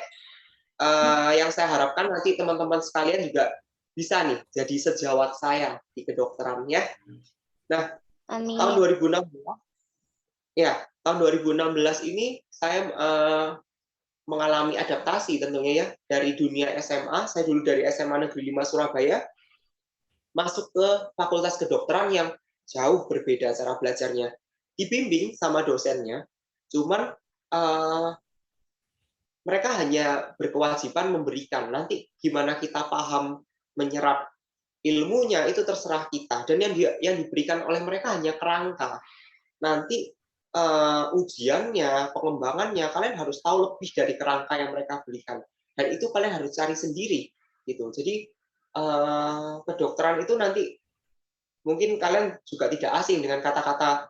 Yang saya harapkan nanti teman-teman sekalian juga bisa nih jadi sejawat saya di kedokteran ya. Nah, Amin. tahun 2016 ya, tahun 2016 ini saya mengalami adaptasi tentunya ya dari dunia SMA. Saya dulu dari SMA Negeri 5 Surabaya masuk ke Fakultas Kedokteran yang jauh berbeda cara belajarnya. Dibimbing sama dosennya, cuman mereka hanya berkewajiban memberikan. Nanti gimana kita paham menyerap ilmunya itu terserah kita. Dan yang diberikan oleh mereka hanya kerangka. Nanti ujiannya, pengembangannya, kalian harus tahu lebih dari kerangka yang mereka berikan. Dan itu kalian harus cari sendiri. Gitu. Jadi kedokteran itu nanti mungkin kalian juga tidak asing dengan kata-kata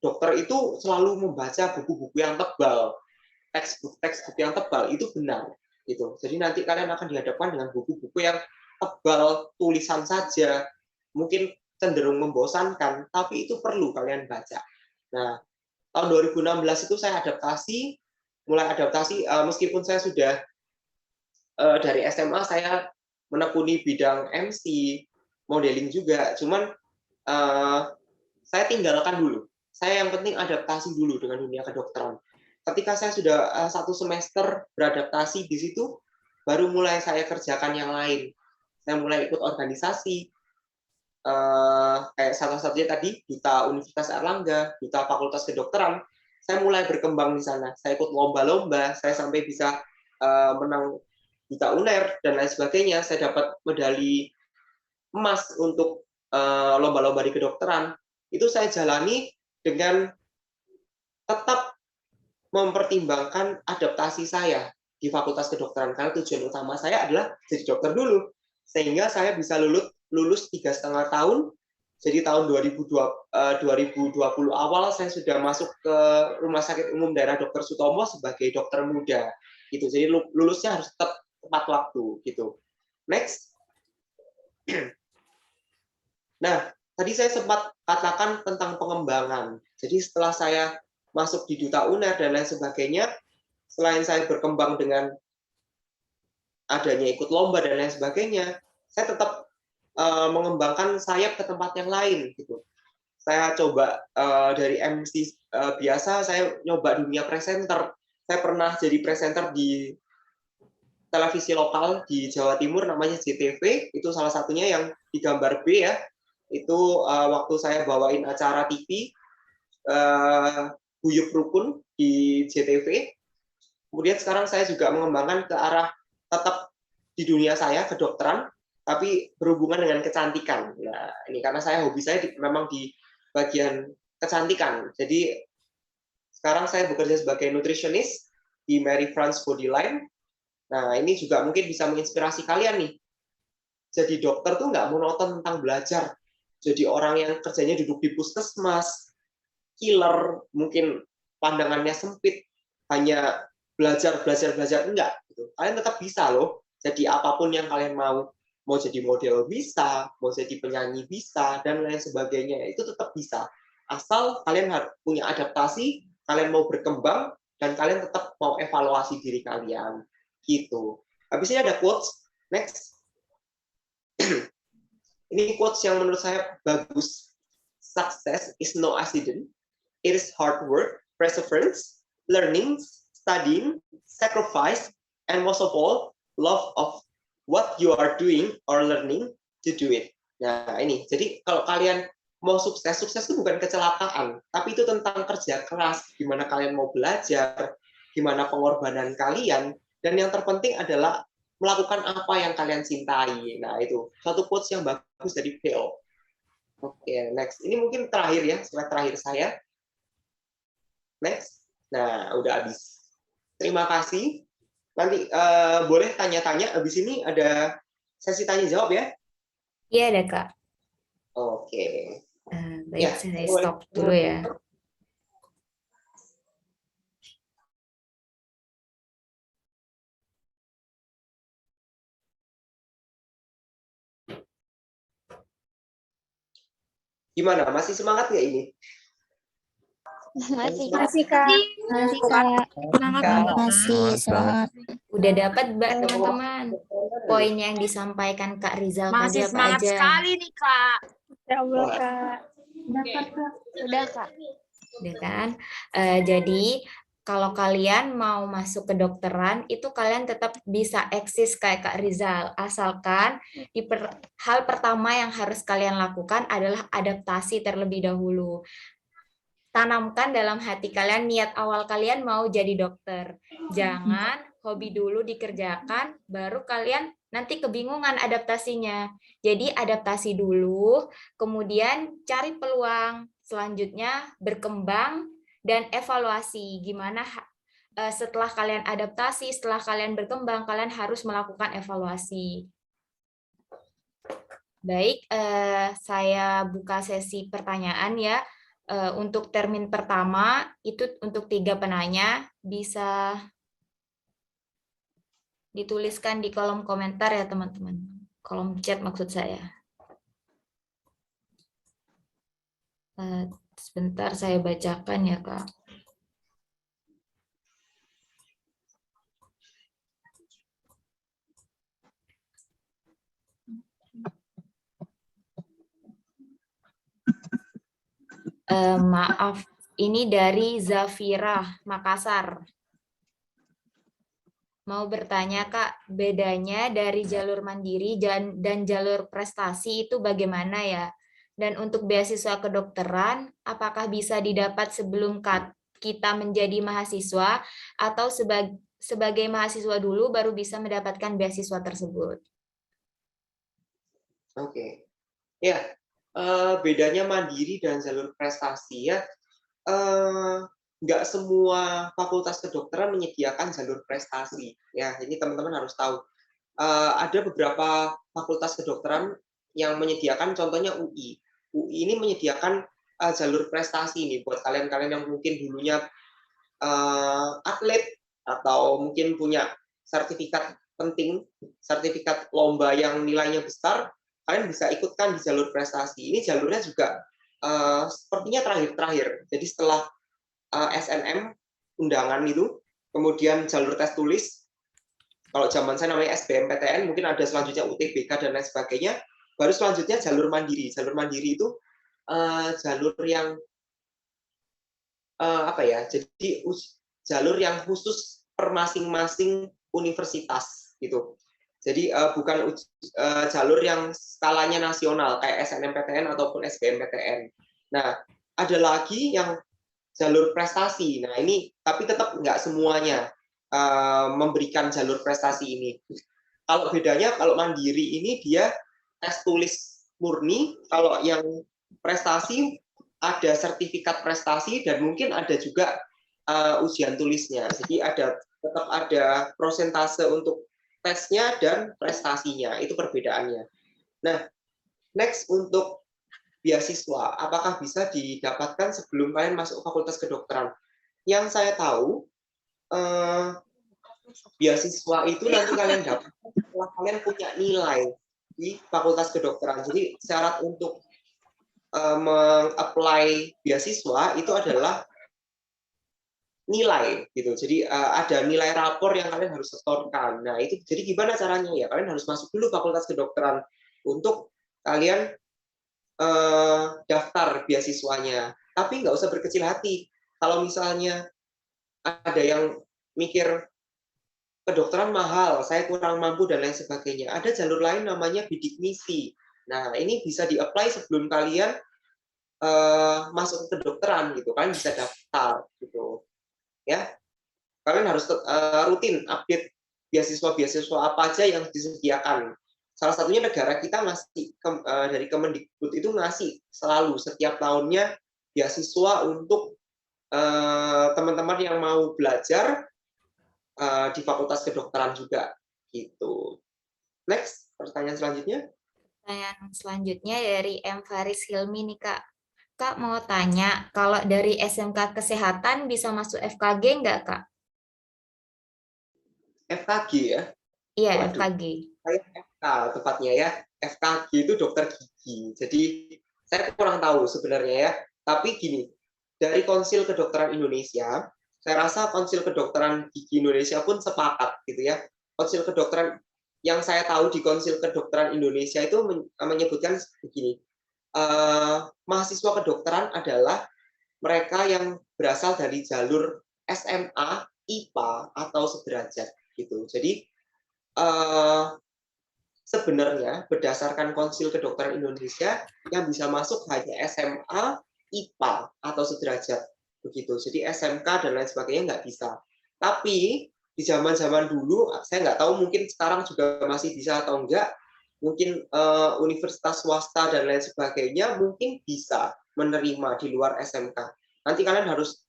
dokter itu selalu membaca buku-buku yang tebal, teks-buku yang tebal, itu benar. Gitu. Jadi nanti kalian akan dihadapkan dengan buku-buku yang tebal, tulisan saja, mungkin cenderung membosankan, tapi itu perlu kalian baca. Nah, tahun 2016 itu saya mulai adaptasi, meskipun saya sudah dari SMA saya menekuni bidang MC, modeling juga, cuman saya tinggalkan dulu. Saya yang penting adaptasi dulu dengan dunia kedokteran. Ketika saya sudah 1 semester beradaptasi di situ, baru mulai saya kerjakan yang lain. Saya mulai ikut organisasi, kayak salah-satunya tadi Duta Universitas Airlangga, Duta Fakultas Kedokteran. Saya mulai berkembang di sana. Saya ikut lomba-lomba, saya sampai bisa menang Duta UNER dan lain sebagainya. Saya dapat medali emas untuk lomba-lomba di kedokteran. Itu saya jalani dengan tetap mempertimbangkan adaptasi saya di Fakultas Kedokteran, karena tujuan utama saya adalah jadi dokter dulu, sehingga saya bisa lulus 3,5 tahun. Jadi tahun 2020 awal saya sudah masuk ke Rumah Sakit Umum Daerah Dr. Sutomo sebagai dokter muda. Gitu. Jadi lulusnya harus tetap tepat waktu. Gitu. Next. Nah, tadi saya sempat katakan tentang pengembangan. Jadi setelah saya masuk di Duta UNER dan lain sebagainya, selain saya berkembang dengan adanya ikut lomba dan lain sebagainya, saya tetap mengembangkan sayap ke tempat yang lain. Gitu. Saya coba dari MC biasa, saya nyoba dunia presenter. Saya pernah jadi presenter di televisi lokal di Jawa Timur, namanya JTV. Itu salah satunya yang di gambar B ya. Itu waktu saya bawain acara TV, guyub rukun di JTV. Kemudian sekarang saya juga mengembangkan ke arah tetap di dunia saya kedokteran, tapi berhubungan dengan kecantikan. Nah, ini karena hobi saya memang di bagian kecantikan. Jadi sekarang saya bekerja sebagai nutritionist di Mary France Bodyline. Nah, ini juga mungkin bisa menginspirasi kalian nih. Jadi dokter tuh nggak monoton tentang belajar. Jadi orang yang kerjanya duduk di puskesmas, killer, mungkin pandangannya sempit, hanya belajar, enggak. Gitu. Kalian tetap bisa loh. Jadi apapun yang kalian mau jadi model bisa, mau jadi penyanyi bisa, dan lain sebagainya, itu tetap bisa. Asal kalian punya adaptasi, kalian mau berkembang, dan kalian tetap mau evaluasi diri kalian. Gitu. Habis ini ada quotes. Next. Ini quotes yang menurut saya bagus. Success is no accident. It is hard work, perseverance, learning, studying, sacrifice, and most of all, love of what you are doing or learning to do it. Nah, ini. Jadi kalau kalian mau sukses itu bukan kecelakaan, tapi itu tentang kerja keras, gimana kalian mau belajar, gimana pengorbanan kalian, dan yang terpenting adalah melakukan apa yang kalian cintai. Nah, itu satu quotes yang bagus dari Phil. Oke, next. Ini mungkin terakhir ya, slide terakhir saya. Next. Nah, udah habis. Terima kasih. Nanti boleh tanya-tanya. Habis ini ada sesi tanya-jawab ya? Iya ada, Kak. Oke. Baik, Ya, saya boleh. stop dulu ya. Gimana? Masih semangat nggak ini? Masih Masih, Kak. Masih Kak. Semangat banget. Masih semangat. Udah dapat, Mbak, teman-teman. Poin yang disampaikan Kak Rizal tadi Masih apa semangat aja? sekali nih, Kak. Ya Allah Wah. Kak. Udah Kak. Udah kan? Jadi kalau kalian mau masuk kedokteran, itu kalian tetap bisa eksis kayak Kak Rizal. Asalkan hal pertama yang harus kalian lakukan adalah adaptasi terlebih dahulu. Tanamkan dalam hati kalian niat awal kalian mau jadi dokter. Jangan hobi dulu dikerjakan, baru kalian nanti kebingungan adaptasinya. Jadi adaptasi dulu, kemudian cari peluang, selanjutnya berkembang dan evaluasi. Gimana setelah kalian adaptasi, setelah kalian berkembang, kalian harus melakukan evaluasi. Baik, saya buka sesi pertanyaan ya. Untuk termin pertama, itu untuk 3 penanya, bisa dituliskan di kolom komentar ya teman-teman. Kolom chat maksud saya. Sebentar saya bacakan ya Kak. Maaf, ini dari Zafira, Makassar. Mau bertanya Kak, bedanya dari jalur mandiri dan jalur prestasi itu bagaimana ya? Dan untuk beasiswa kedokteran, apakah bisa didapat sebelum kita menjadi mahasiswa atau sebagai mahasiswa dulu baru bisa mendapatkan beasiswa tersebut? Oke. Ya. Bedanya mandiri dan jalur prestasi ya, nggak semua fakultas kedokteran menyediakan jalur prestasi ya. Ini teman-teman harus tahu. Ada beberapa fakultas kedokteran yang menyediakan, contohnya UI. UI ini menyediakan jalur prestasi nih buat kalian-kalian yang mungkin dulunya atlet atau mungkin punya sertifikat penting, sertifikat lomba yang nilainya besar. Kalian bisa ikutkan di jalur prestasi. Ini jalurnya juga sepertinya terakhir. Jadi setelah SNM, undangan itu, kemudian jalur tes tulis, kalau zaman saya namanya SBMPTN, mungkin ada selanjutnya UTBK dan lain sebagainya, baru selanjutnya jalur mandiri. Jalur mandiri itu jalur yang jadi jalur yang khusus per masing-masing universitas gitu. Jadi bukan jalur yang skalanya nasional kayak SNMPTN ataupun SBMPTN. Nah, ada lagi yang jalur prestasi. Nah ini tapi tetap nggak semuanya memberikan jalur prestasi ini. Kalau bedanya kalau mandiri ini dia tes tulis murni, kalau yang prestasi ada sertifikat prestasi dan mungkin ada juga ujian tulisnya. Jadi tetap ada prosentase untuk tesnya dan prestasinya, itu perbedaannya. Nah, next untuk beasiswa, apakah bisa didapatkan sebelum kalian masuk fakultas kedokteran? Yang saya tahu, beasiswa itu nanti kalian dapat setelah kalian punya nilai di fakultas kedokteran. Jadi syarat untuk meng-apply beasiswa itu adalah nilai gitu. Jadi ada nilai rapor yang kalian harus setorkan. Nah, itu jadi gimana caranya ya? Kalian harus masuk dulu fakultas kedokteran untuk kalian daftar beasiswanya. Tapi nggak usah berkecil hati. Kalau misalnya ada yang mikir kedokteran mahal, saya kurang mampu dan lain sebagainya. Ada jalur lain namanya bidik misi. Nah, ini bisa di-apply sebelum kalian masuk ke kedokteran gitu. Kalian bisa daftar gitu. Ya, kalian harus rutin update beasiswa apa aja yang disediakan. Salah satunya negara kita ngasih dari Kemendikbud itu ngasih selalu setiap tahunnya beasiswa untuk teman-teman yang mau belajar di Fakultas Kedokteran juga gitu. Next, pertanyaan selanjutnya. Pertanyaan selanjutnya dari M. Faris Hilmi nih Kak. Kak mau tanya, kalau dari SMK Kesehatan bisa masuk FKG nggak, Kak? FKG ya? Iya, Waduh. FKG. Saya FK tepatnya ya. FKG itu dokter gigi. Jadi saya kurang tahu sebenarnya ya. Tapi gini, dari Konsil Kedokteran Indonesia, saya rasa Konsil Kedokteran Gigi Indonesia pun sepakat gitu ya. Konsil Kedokteran yang saya tahu di Konsil Kedokteran Indonesia itu menyebutkan begini. Mahasiswa kedokteran adalah mereka yang berasal dari jalur SMA, IPA atau sederajat gitu. Jadi sebenarnya berdasarkan Konsil Kedokteran Indonesia yang bisa masuk hanya SMA, IPA atau sederajat begitu. Jadi SMK dan lain sebagainya nggak bisa. Tapi di zaman-zaman dulu saya nggak tahu, mungkin sekarang juga masih bisa atau enggak. Mungkin universitas swasta dan lain sebagainya mungkin bisa menerima di luar SMK. Nanti kalian harus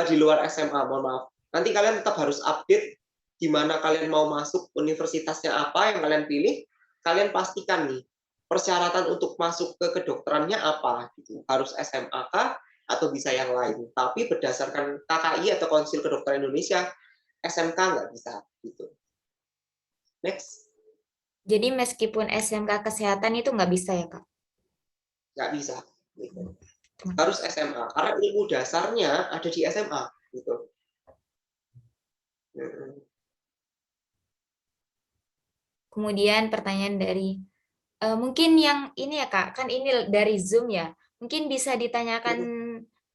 di luar SMA, mohon maaf. Nanti kalian tetap harus update di mana kalian mau masuk, universitasnya apa yang kalian pilih. Kalian pastikan nih persyaratan untuk masuk ke kedokterannya apa gitu. Harus SMA kah atau bisa yang lain. Tapi berdasarkan KKI atau Konsil Kedokteran Indonesia, SMK nggak bisa gitu. Next. Jadi meskipun SMK Kesehatan itu nggak bisa ya, Kak? Nggak bisa. Gitu. Harus SMA, karena ilmu dasarnya ada di SMA. Gitu. Kemudian pertanyaan dari, mungkin yang ini ya Kak, kan ini dari Zoom ya, mungkin bisa ditanyakan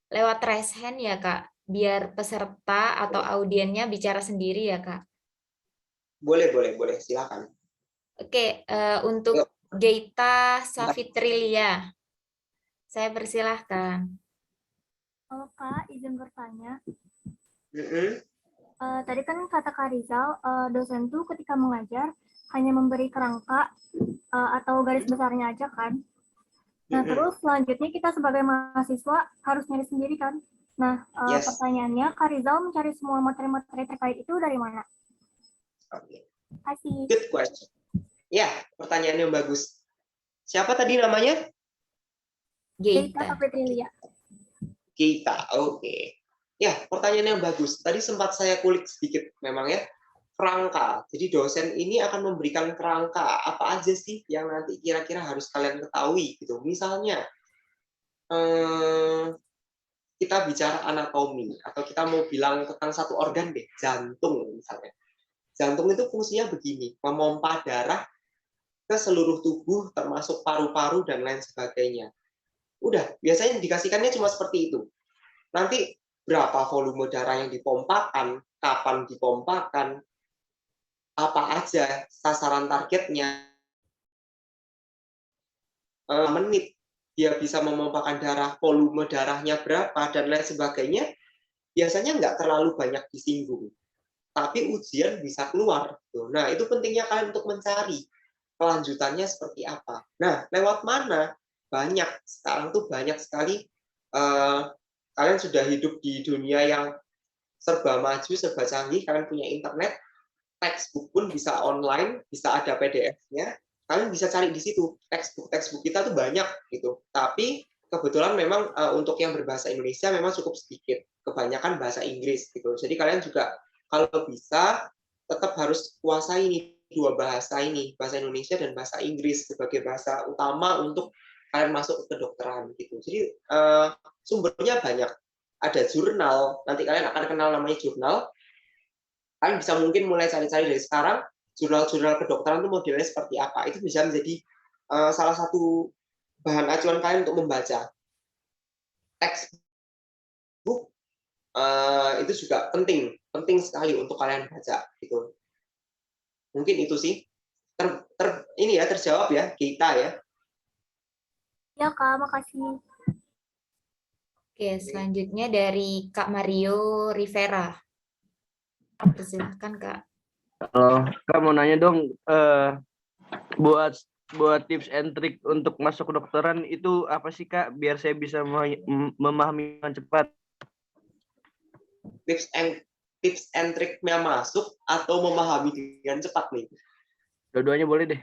lewat raise hand ya Kak, biar peserta atau audiennya bicara sendiri ya Kak. Boleh, silakan. Oke, untuk Geita Safitrilia, saya persilahkan. Halo Kak, izin bertanya. Tadi kan kata Kak Rizal, dosen tuh ketika mengajar hanya memberi kerangka atau garis besarnya aja kan. Nah, terus selanjutnya kita sebagai mahasiswa harus nyari sendiri kan. Nah, pertanyaannya, Kak Rizal mencari semua materi-materi terkait itu dari mana? Oke. Terima kasih. Good question. Ya, pertanyaan yang bagus. Siapa tadi namanya? Geita Safitrilia. Geita, oke. Ya, pertanyaan yang bagus. Tadi sempat saya kulik sedikit memang ya. Kerangka. Jadi dosen ini akan memberikan kerangka apa aja sih yang nanti kira-kira harus kalian ketahui gitu. Misalnya kita bicara anatomi atau kita mau bilang tentang satu organ deh, jantung misalnya. Jantung itu fungsinya begini, memompa darah ke seluruh tubuh termasuk paru-paru dan lain sebagainya. Udah, biasanya dikasihkannya cuma seperti itu. Nanti berapa volume darah yang dipompakan, kapan dipompakan, apa aja sasaran targetnya, menit dia bisa memompakan darah, volume darahnya berapa, dan lain sebagainya, biasanya nggak terlalu banyak disinggung. Tapi ujian bisa keluar. Nah, itu pentingnya kalian untuk mencari kelanjutannya seperti apa. Nah, lewat mana? Banyak. Sekarang tuh banyak sekali. Kalian sudah hidup di dunia yang serba maju, serba canggih. Kalian punya internet, textbook pun bisa online, bisa ada PDF-nya. Kalian bisa cari di situ. Textbook kita tuh banyak gitu. Tapi kebetulan memang untuk yang berbahasa Indonesia memang cukup sedikit. Kebanyakan bahasa Inggris gitu. Jadi kalian juga kalau bisa tetap harus kuasai nih dua bahasa ini, bahasa Indonesia dan bahasa Inggris sebagai bahasa utama untuk kalian masuk ke kedokteran gitu. Jadi sumbernya banyak. Ada jurnal, nanti kalian akan kenal namanya jurnal. Kalian bisa mungkin mulai cari-cari dari sekarang jurnal-jurnal kedokteran itu modelnya seperti apa. Itu bisa menjadi salah satu bahan acuan kalian untuk membaca. Textbook itu juga penting sekali untuk kalian baca gitu. Mungkin itu sih ini ya terjawab ya kita ya. Ya Kak, makasih. Oke, selanjutnya dari Kak Mario Rivera. Silahkan Kak. Halo, Kak mau nanya dong, buat tips and trick untuk masuk kedokteran itu apa sih Kak, biar saya bisa memahami dengan cepat? Tips and trick-nya masuk atau memahami dengan cepat nih? Dua-duanya boleh deh.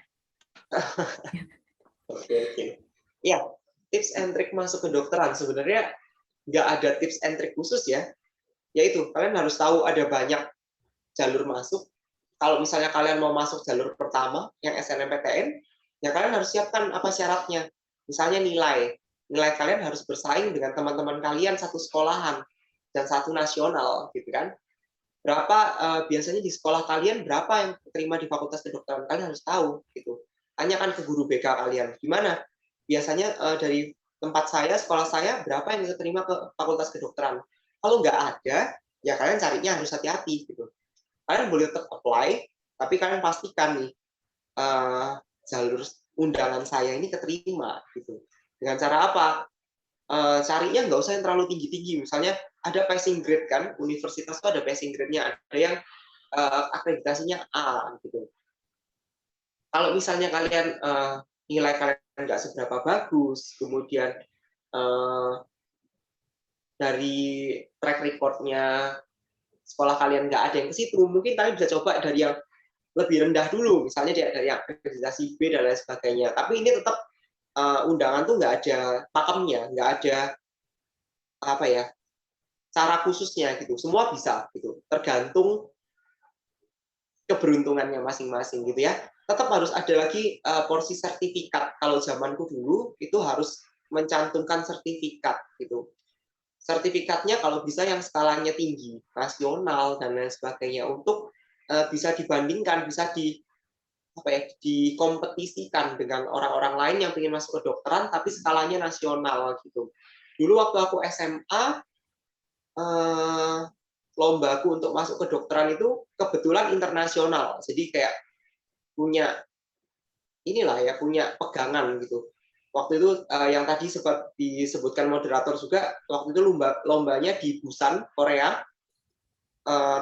Oke. Ya, tips and trick masuk kedokteran sebenarnya nggak ada tips and trick khusus ya. Yaitu kalian harus tahu ada banyak jalur masuk. Kalau misalnya kalian mau masuk jalur pertama yang SNMPTN, ya kalian harus siapkan apa syaratnya. Misalnya nilai kalian harus bersaing dengan teman-teman kalian satu sekolahan dan satu nasional, gitu kan? Berapa biasanya di sekolah kalian berapa yang terima di Fakultas Kedokteran, kalian harus tahu, gitu. Tanyakan ke guru BK kalian, gimana? Biasanya dari tempat saya, sekolah saya, berapa yang diterima ke Fakultas Kedokteran? Kalau nggak ada, ya kalian carinya harus hati-hati, gitu. Kalian boleh tetap apply, tapi kalian pastikan nih jalur undangan saya ini keterima, gitu. Dengan cara apa? Carinya nggak usah yang terlalu tinggi-tinggi. Misalnya ada passing grade kan, universitas itu ada passing grade-nya, ada yang akreditasinya A, gitu. Kalau misalnya kalian nilai kalian nggak seberapa bagus, kemudian dari track record-nya sekolah kalian nggak ada yang ke situ, mungkin kalian bisa coba dari yang lebih rendah dulu, misalnya dari yang akreditasi B dan lain sebagainya. Tapi ini tetap undangan tuh nggak ada pakemnya, nggak ada apa ya cara khususnya gitu. Semua bisa gitu, tergantung keberuntungannya masing-masing gitu ya. Tetap harus ada lagi porsi sertifikat. Kalau zamanku dulu itu harus mencantumkan sertifikat gitu. Sertifikatnya kalau bisa yang skalanya tinggi, nasional dan lain sebagainya, untuk bisa dibandingkan, bisa dikompetisikan dengan orang-orang lain yang ingin masuk ke kedokteran tapi skalanya nasional gitu. Dulu waktu aku SMA, lombaku untuk masuk ke kedokteran itu kebetulan internasional, jadi kayak punya pegangan gitu. Waktu itu yang tadi sempat disebutkan moderator juga, waktu itu lombanya di Busan, Korea,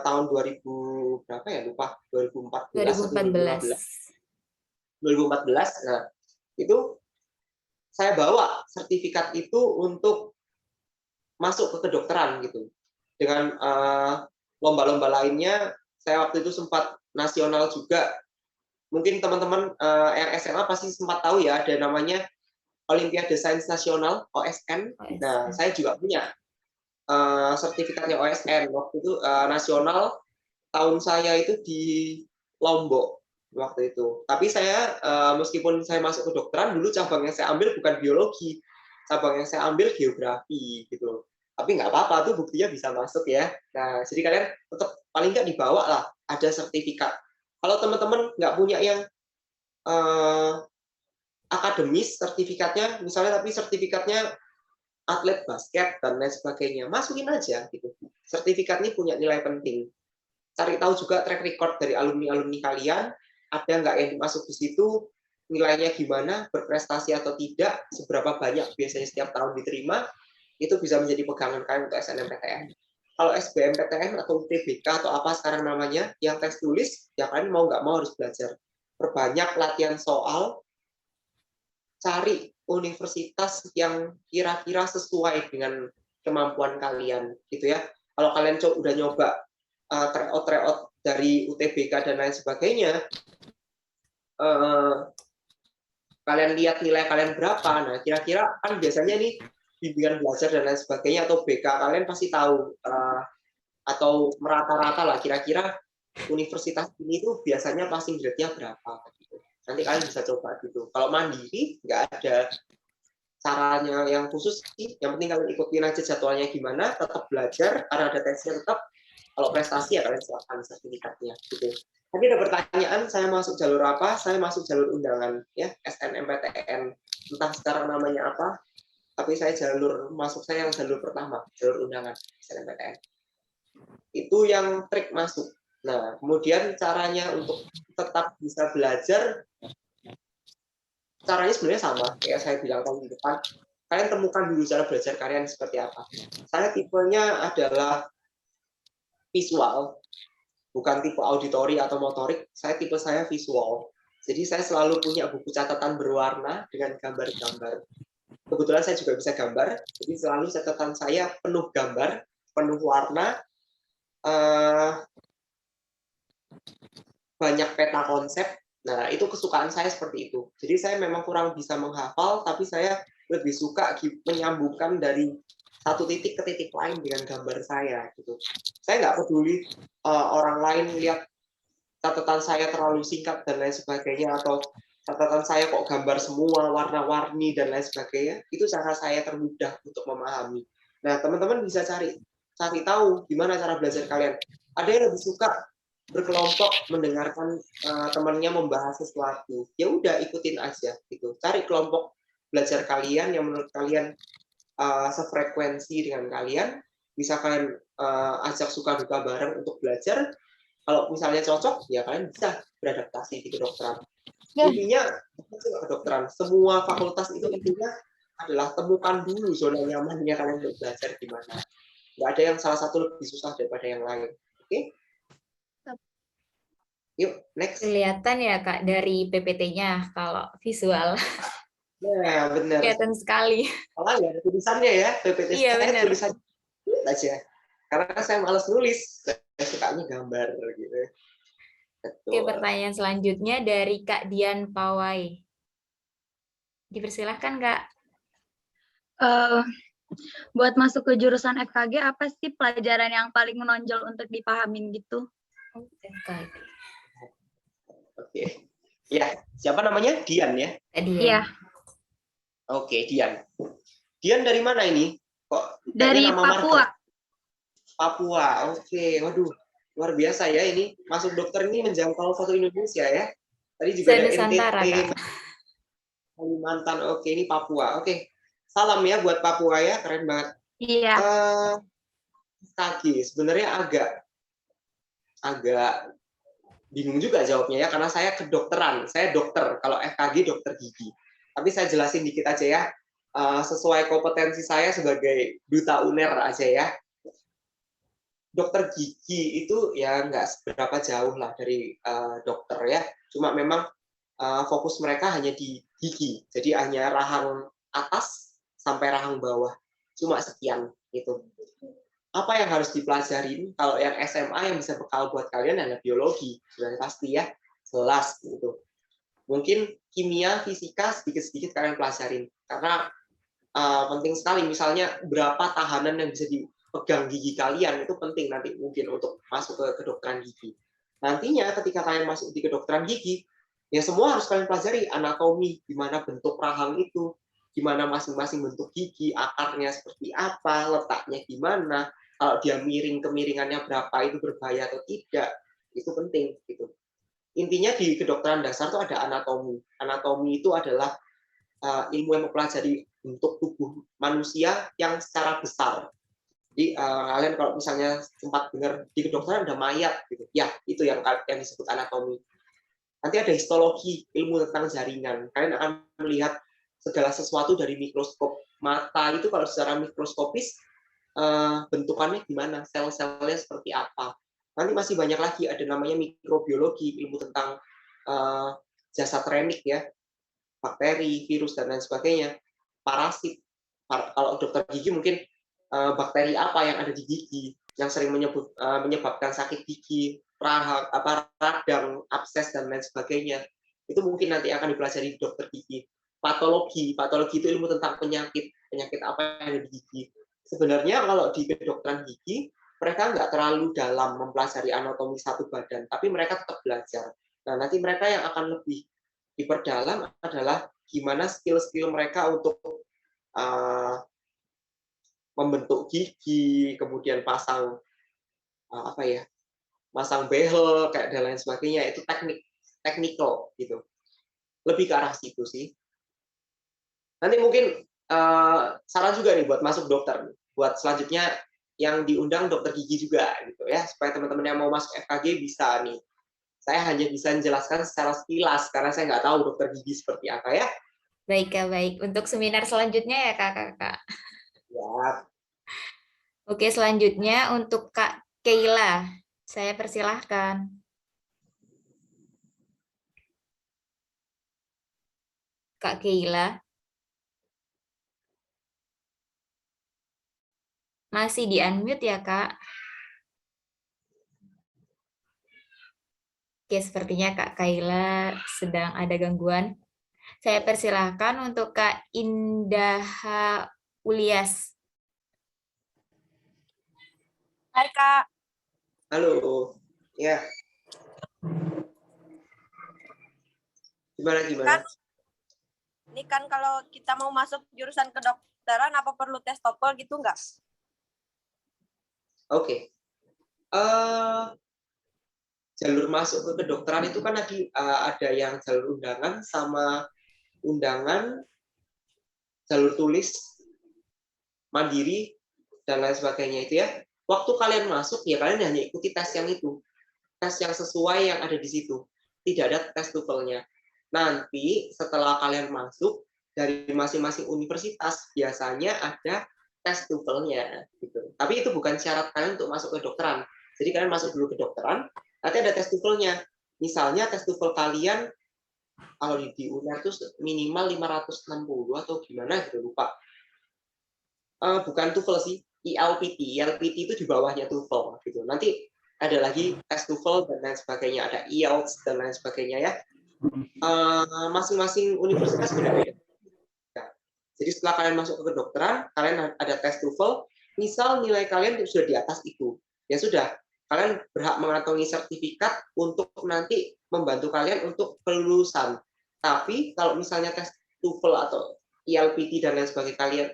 tahun 2000 berapa ya, lupa, 2014. Nah, itu saya bawa sertifikat itu untuk masuk ke kedokteran gitu. Dengan lomba-lomba lainnya, saya waktu itu sempat nasional juga. Mungkin teman-teman yang SMA pasti sempat tahu ya, ada namanya Olimpiade Sains Nasional, OSN. Nah, saya juga punya sertifikatnya OSN. Waktu itu nasional, tahun saya itu di Lombok waktu itu. Tapi saya meskipun saya masuk ke kedokteran, dulu cabang yang saya ambil bukan biologi, cabang yang saya ambil geografi gitu. Tapi nggak apa-apa, tuh buktinya bisa masuk ya. Nah, jadi kalian tetap paling nggak dibawa lah, ada sertifikat. Kalau teman-teman nggak punya yang akademis sertifikatnya, misalnya tapi sertifikatnya atlet basket dan lain sebagainya, masukin aja gitu. Sertifikat ini punya nilai penting. Cari tahu juga track record dari alumni-alumni kalian, ada nggak yang masuk di situ, nilainya gimana, berprestasi atau tidak, seberapa banyak biasanya setiap tahun diterima, itu bisa menjadi pegangan kalian untuk SNMPTN. Kalau SBMPTN atau UTBK atau apa sekarang namanya, yang tes tulis, ya kalian mau nggak mau harus belajar. Perbanyak latihan soal, cari universitas yang kira-kira sesuai dengan kemampuan kalian, gitu ya. Kalau kalian udah nyoba tryout dari UTBK dan lain sebagainya, kalian lihat nilai kalian berapa, nah kira-kira kan biasanya nih bimbingan belajar dan lain sebagainya atau BK kalian pasti tahu atau merata-rata lah kira-kira universitas ini tuh biasanya passing grade-nya berapa gitu. Nanti kalian bisa coba gitu. Kalau mandiri nggak ada caranya yang khusus sih, yang penting kalian ikutin aja jadwalnya gimana, tetap belajar karena ada tesnya tetap. Kalau prestasi ya kalian siapkan sertifikatnya gitu. Tadi ada pertanyaan, saya masuk jalur apa? Saya masuk jalur undangan ya, SNMPTN. Entah sekarang namanya apa, tapi saya masuk saya yang jalur pertama, jalur undangan SNMPTN. Itu yang trik masuk. Nah, kemudian caranya untuk tetap bisa belajar, caranya sebenarnya sama, kayak saya bilang tadi di depan. Kalian temukan dulu cara belajar kalian seperti apa. Saya tipenya adalah visual, bukan tipe auditori atau motorik. Saya visual. Jadi saya selalu punya buku catatan berwarna dengan gambar-gambar. Kebetulan saya juga bisa gambar, jadi selalu catatan saya penuh gambar, penuh warna, banyak peta konsep. Nah, itu kesukaan saya seperti itu. Jadi saya memang kurang bisa menghafal, tapi saya lebih suka menyambungkan dari satu titik ke titik lain dengan gambar saya. Gitu. Saya nggak peduli orang lain lihat catatan saya terlalu singkat dan lain sebagainya, atau catatan saya kok gambar semua, warna-warni dan lain sebagainya. Itu cara saya termudah untuk memahami. Nah, teman-teman bisa cari tahu gimana cara belajar kalian. Ada yang lebih suka berkelompok mendengarkan temannya membahas sesuatu. Ya udah ikutin aja gitu. Cari kelompok belajar kalian yang menurut kalian sefrekuensi dengan kalian, bisa kalian ajak suka duka bareng untuk belajar. Kalau misalnya cocok, ya kalian bisa beradaptasi di kedokteran. Intinya kedokteran, semua fakultas itu intinya adalah temukan dulu zona nyamannya kalian untuk belajar di mana. Nggak ada yang salah satu lebih susah daripada yang lain. Oke? Yuk, next. Kelihatan ya Kak dari PPT-nya kalau visual. Nah, benar. Kelihatan sekali. Malah ya ada tulisannya ya, PPT Iya, saya benar. tulisannya aja. Karena saya malas nulis, saya sukanya gambar gitu. Betul. Oke, pertanyaan selanjutnya dari Kak Dian Pawai. Dipersilahkan Kak. Buat masuk ke jurusan FKG, apa sih pelajaran yang paling menonjol untuk dipahamin gitu? FKG. Oke. Ya, siapa namanya? Dian ya? Dian. Iya, Oke, Dian. Dian dari mana ini? Kok dari nama Papua. marga? Papua. Oke, waduh. Luar biasa ya ini. Masuk dokter ini menjangkau satu Indonesia ya. Tadi juga ada Nusantara, NTT, Kak. Kalimantan. Oke, ini Papua. Oke. Salam ya buat Papua ya, keren banget. Iya. FKG sebenarnya agak bingung juga jawabnya ya, karena saya kedokteran, saya dokter. Kalau FKG dokter gigi. Tapi saya jelasin dikit aja ya, sesuai kompetensi saya sebagai duta UNER aja ya. Dokter gigi itu ya nggak seberapa jauh lah dari dokter ya. Cuma memang fokus mereka hanya di gigi. Jadi hanya rahang atas sampai rahang bawah. Cuma sekian gitu. Apa yang harus dipelajarin? Kalau yang SMA yang bisa bekal buat kalian adalah biologi. Sudah pasti ya, jelas gitu. Mungkin kimia, fisika sedikit-sedikit kalian pelajarin. Karena penting sekali, misalnya berapa tahanan yang bisa dipegang gigi kalian, itu penting nanti mungkin untuk masuk ke kedokteran gigi. Nantinya ketika kalian masuk di kedokteran gigi, ya semua harus kalian pelajari anatomi, gimana bentuk rahang itu, gimana masing-masing bentuk gigi, akarnya seperti apa, letaknya gimana, kalau dia miring, kemiringannya berapa, itu berbahaya atau tidak, itu penting gitu. Intinya di kedokteran dasar itu ada anatomi. Anatomi itu adalah ilmu yang mempelajari bentuk tubuh manusia yang secara besar. Jadi kalian kalau misalnya sempat dengar di kedokteran ada mayat gitu. Ya, itu yang disebut anatomi. Nanti ada histologi, ilmu tentang jaringan. Kalian akan melihat segala sesuatu dari mikroskop. Mata itu kalau secara mikroskopis bentukannya gimana, sel-selnya seperti apa. Nanti masih banyak lagi, ada namanya mikrobiologi, ilmu tentang jasad remik ya, bakteri, virus, dan lain sebagainya. Parasit, kalau dokter gigi mungkin bakteri apa yang ada di gigi, yang sering menyebabkan sakit gigi, radang, abses, dan lain sebagainya. Itu mungkin nanti akan dipelajari dokter gigi. Patologi itu ilmu tentang penyakit apa yang ada di gigi. Sebenarnya kalau di kedokteran gigi, mereka nggak terlalu dalam mempelajari anatomi satu badan, tapi mereka tetap belajar. Nah, nanti mereka yang akan lebih diperdalam adalah gimana skill-skill mereka untuk membentuk gigi, kemudian pasang pasang behel kayak dan lain sebagainya. Itu technical gitu. Lebih ke arah situ sih. Nanti mungkin saran juga nih buat masuk dokter, buat selanjutnya yang diundang dokter gigi juga gitu ya, supaya teman-teman yang mau masuk FKG bisa nih. Saya hanya bisa menjelaskan secara sekilas karena saya nggak tahu dokter gigi seperti apa ya. Baik Kak, baik. Untuk seminar selanjutnya ya Kak. Ya. Oke, selanjutnya untuk Kak Keila. Saya persilahkan. Kak Keila. Masih di-unmute ya, Kak? Oke, sepertinya Kak Keila sedang ada gangguan. Saya persilahkan untuk Kak Indah Ulias. Hai Kak. Halo. Ya. Gimana? Ini kan kalau kita mau masuk jurusan kedokteran, apa perlu tes TOEFL gitu nggak? Oke. Jalur masuk ke kedokteran itu kan ada yang jalur undangan sama undangan, jalur tulis, mandiri, dan lain sebagainya itu ya. Waktu kalian masuk, ya kalian hanya ikuti tes yang itu. Tes yang sesuai yang ada di situ. Tidak ada tes TOEFL-nya. Nanti setelah kalian masuk, dari masing-masing universitas, biasanya ada tes TOEFL-nya. Gitu. Tapi itu bukan syarat kalian untuk masuk ke kedokteran. Jadi kalian masuk dulu ke kedokteran, nanti ada tes TOEFL-nya. Misalnya tes TOEFL kalian, kalau di UNER itu minimal 560 atau gimana gitu, lupa. Bukan TOEFL sih, IELTS. IELTS itu di bawahnya TOEFL gitu. Nanti ada lagi tes TOEFL dan lain sebagainya, ada IELTS dan lain sebagainya ya. Masing-masing universitas beda-beda. Nah, jadi setelah kalian masuk ke kedokteran, kalian ada tes TOEFL, misal nilai kalian sudah di atas itu, ya sudah, kalian berhak mengantongi sertifikat untuk nanti membantu kalian untuk kelulusan. Tapi kalau misalnya tes TOEFL atau IELTS dan lain sebagainya kalian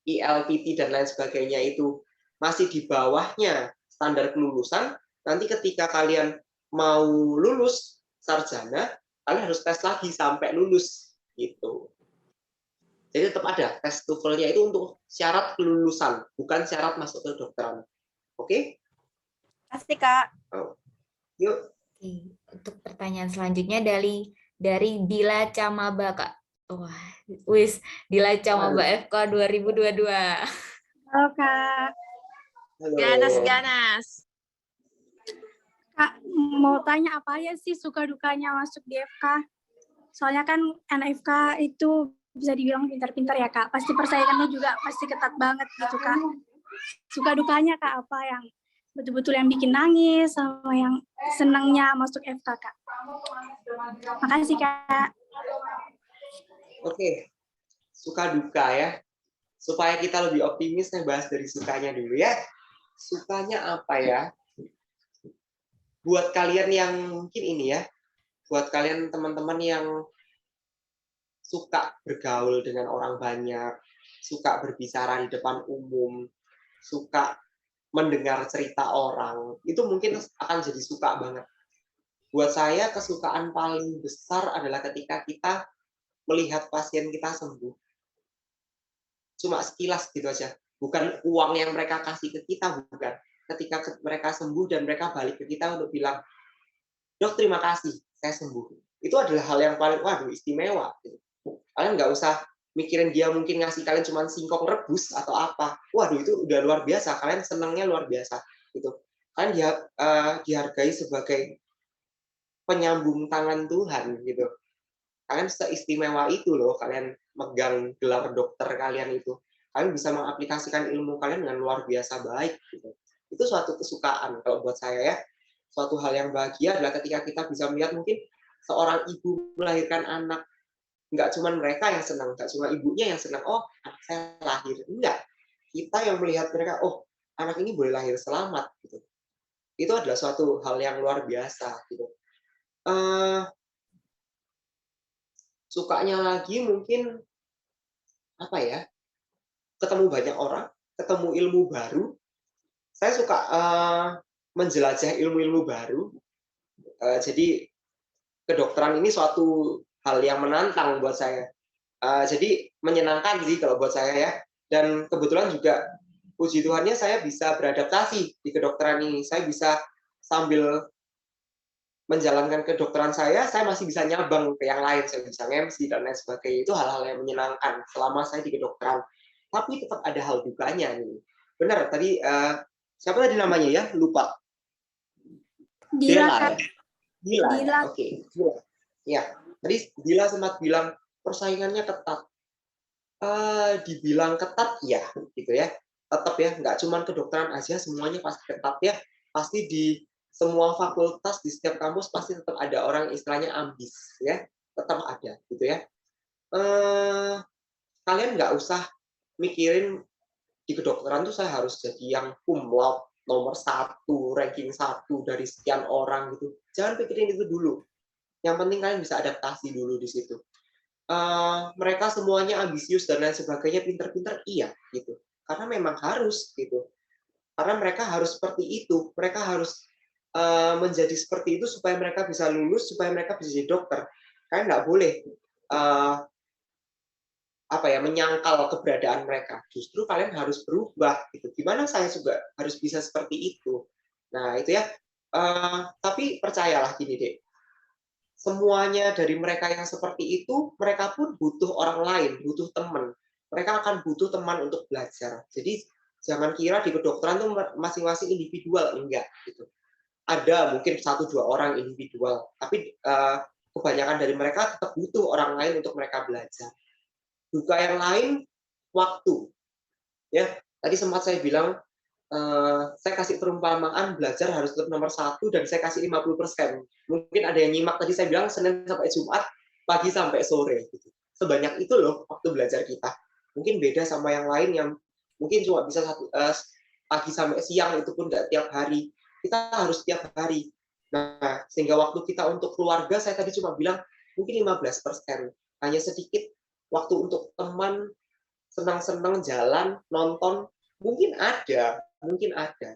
IELTS dan lain sebagainya itu masih di bawahnya standar kelulusan, nanti ketika kalian mau lulus sarjana, kalian harus tes lagi sampai lulus gitu. Jadi tetap ada tes TOEFL-nya itu untuk syarat kelulusan, bukan syarat masuk ke kedokteran. Oke? Pasti Kak. Yuk. Oke. Untuk pertanyaan selanjutnya dari Dila Camaba, Kak. Wah, Dila Camaba FK 2022. Halo Kak. Halo. Ganas. Kak, mau tanya apa ya sih suka dukanya masuk di FK? Soalnya kan NFK itu bisa dibilang pintar-pintar ya Kak. Pasti persaingannya juga pasti ketat banget gitu Kak. Suka dukanya Kak apa yang betul-betul yang bikin nangis sama yang senangnya masuk FK Kak. Makasih Kak. Oke. Suka duka ya. Supaya kita lebih optimis, saya bahas dari sukanya dulu ya. Sukanya apa ya? Buat kalian yang mungkin ini ya, buat kalian teman-teman yang suka bergaul dengan orang banyak, suka berbicara di depan umum, suka mendengar cerita orang, itu mungkin akan jadi suka banget. Buat saya, kesukaan paling besar adalah ketika kita melihat pasien kita sembuh. Cuma sekilas gitu aja. Bukan uang yang mereka kasih ke kita, bukan. Ketika mereka sembuh dan mereka balik ke kita untuk bilang, dok terima kasih, saya sembuh. Itu adalah hal yang paling, waduh, istimewa. Gitu. Kalian nggak usah mikirin dia mungkin ngasih kalian cuma singkong rebus atau apa. Waduh, itu udah luar biasa. Kalian senangnya luar biasa. Gitu. Kalian dihargai sebagai penyambung tangan Tuhan. Gitu. Kalian seistimewa itu loh, kalian megang gelar dokter kalian itu. Kalian bisa mengaplikasikan ilmu kalian dengan luar biasa baik. Gitu. Itu suatu kesukaan kalau buat saya ya. Suatu hal yang bahagia adalah ketika kita bisa melihat mungkin seorang ibu melahirkan anak. Nggak cuma mereka yang senang, nggak cuma ibunya yang senang, oh anak saya lahir. Enggak. Kita yang melihat mereka, oh anak ini boleh lahir selamat. Gitu. Itu adalah suatu hal yang luar biasa. Gitu. Sukanya lagi mungkin apa ya, ketemu banyak orang, ketemu ilmu baru. Saya suka menjelajah ilmu-ilmu baru. Jadi kedokteran ini suatu hal yang menantang buat saya. Jadi menyenangkan sih kalau buat saya ya. Dan kebetulan juga puji Tuhannya saya bisa beradaptasi di kedokteran ini. Saya bisa sambil menjalankan kedokteran saya masih bisa nyabang ke yang lain. Saya bisa MC dan lain sebagainya. Itu hal-hal yang menyenangkan selama saya di kedokteran. Tapi tetap ada hal dukanya nih. Benar, tadi siapa tadi namanya ya? Lupa. Dila. Dila. Oke. Dila. Ya, tadi Dila sempat bilang persaingannya ketat. Dibilang ketat ya, gitu ya. Tetap ya, nggak cuma kedokteran aja, semuanya pasti ketat ya. Pasti di semua fakultas, di setiap kampus pasti tetap ada orang istilahnya ambis ya, tetap ada, gitu ya. Kalian nggak usah mikirin di kedokteran tuh saya harus jadi yang cum laude nomor 1, ranking 1 dari sekian orang gitu. Jangan pikirin itu dulu. Yang penting kalian bisa adaptasi dulu di situ. Mereka semuanya ambisius dan lain sebagainya, pinter-pinter, iya gitu. Karena memang harus gitu. Karena mereka harus seperti itu. Mereka harus menjadi seperti itu supaya mereka bisa lulus, supaya mereka bisa jadi dokter. Kalian nggak boleh menyangkal keberadaan mereka. Justru kalian harus berubah gitu. Gimana saya juga harus bisa seperti itu. Nah, itu ya. Tapi percayalah gini, Dek. Semuanya dari mereka yang seperti itu, mereka pun butuh orang lain, butuh teman. Mereka akan butuh teman untuk belajar. Jadi jangan kira di kedokteran tuh masing-masing individual, enggak gitu. Ada mungkin 1-2 orang individual, tapi kebanyakan dari mereka tetap butuh orang lain untuk mereka belajar. Duka yang lain, waktu. Ya, tadi sempat saya bilang, saya kasih perumpamaan belajar harus tetap nomor 1 dan saya kasih 50%. Mungkin ada yang nyimak tadi saya bilang Senin sampai Jumat, pagi sampai sore. Gitu. Sebanyak itu loh waktu belajar kita. Mungkin beda sama yang lain yang mungkin cuma bisa pagi sampai siang, itu pun nggak tiap hari. Kita harus tiap hari. Nah, sehingga waktu kita untuk keluarga, saya tadi cuma bilang mungkin 15%. Hanya sedikit waktu untuk teman, senang-senang jalan, nonton, mungkin ada,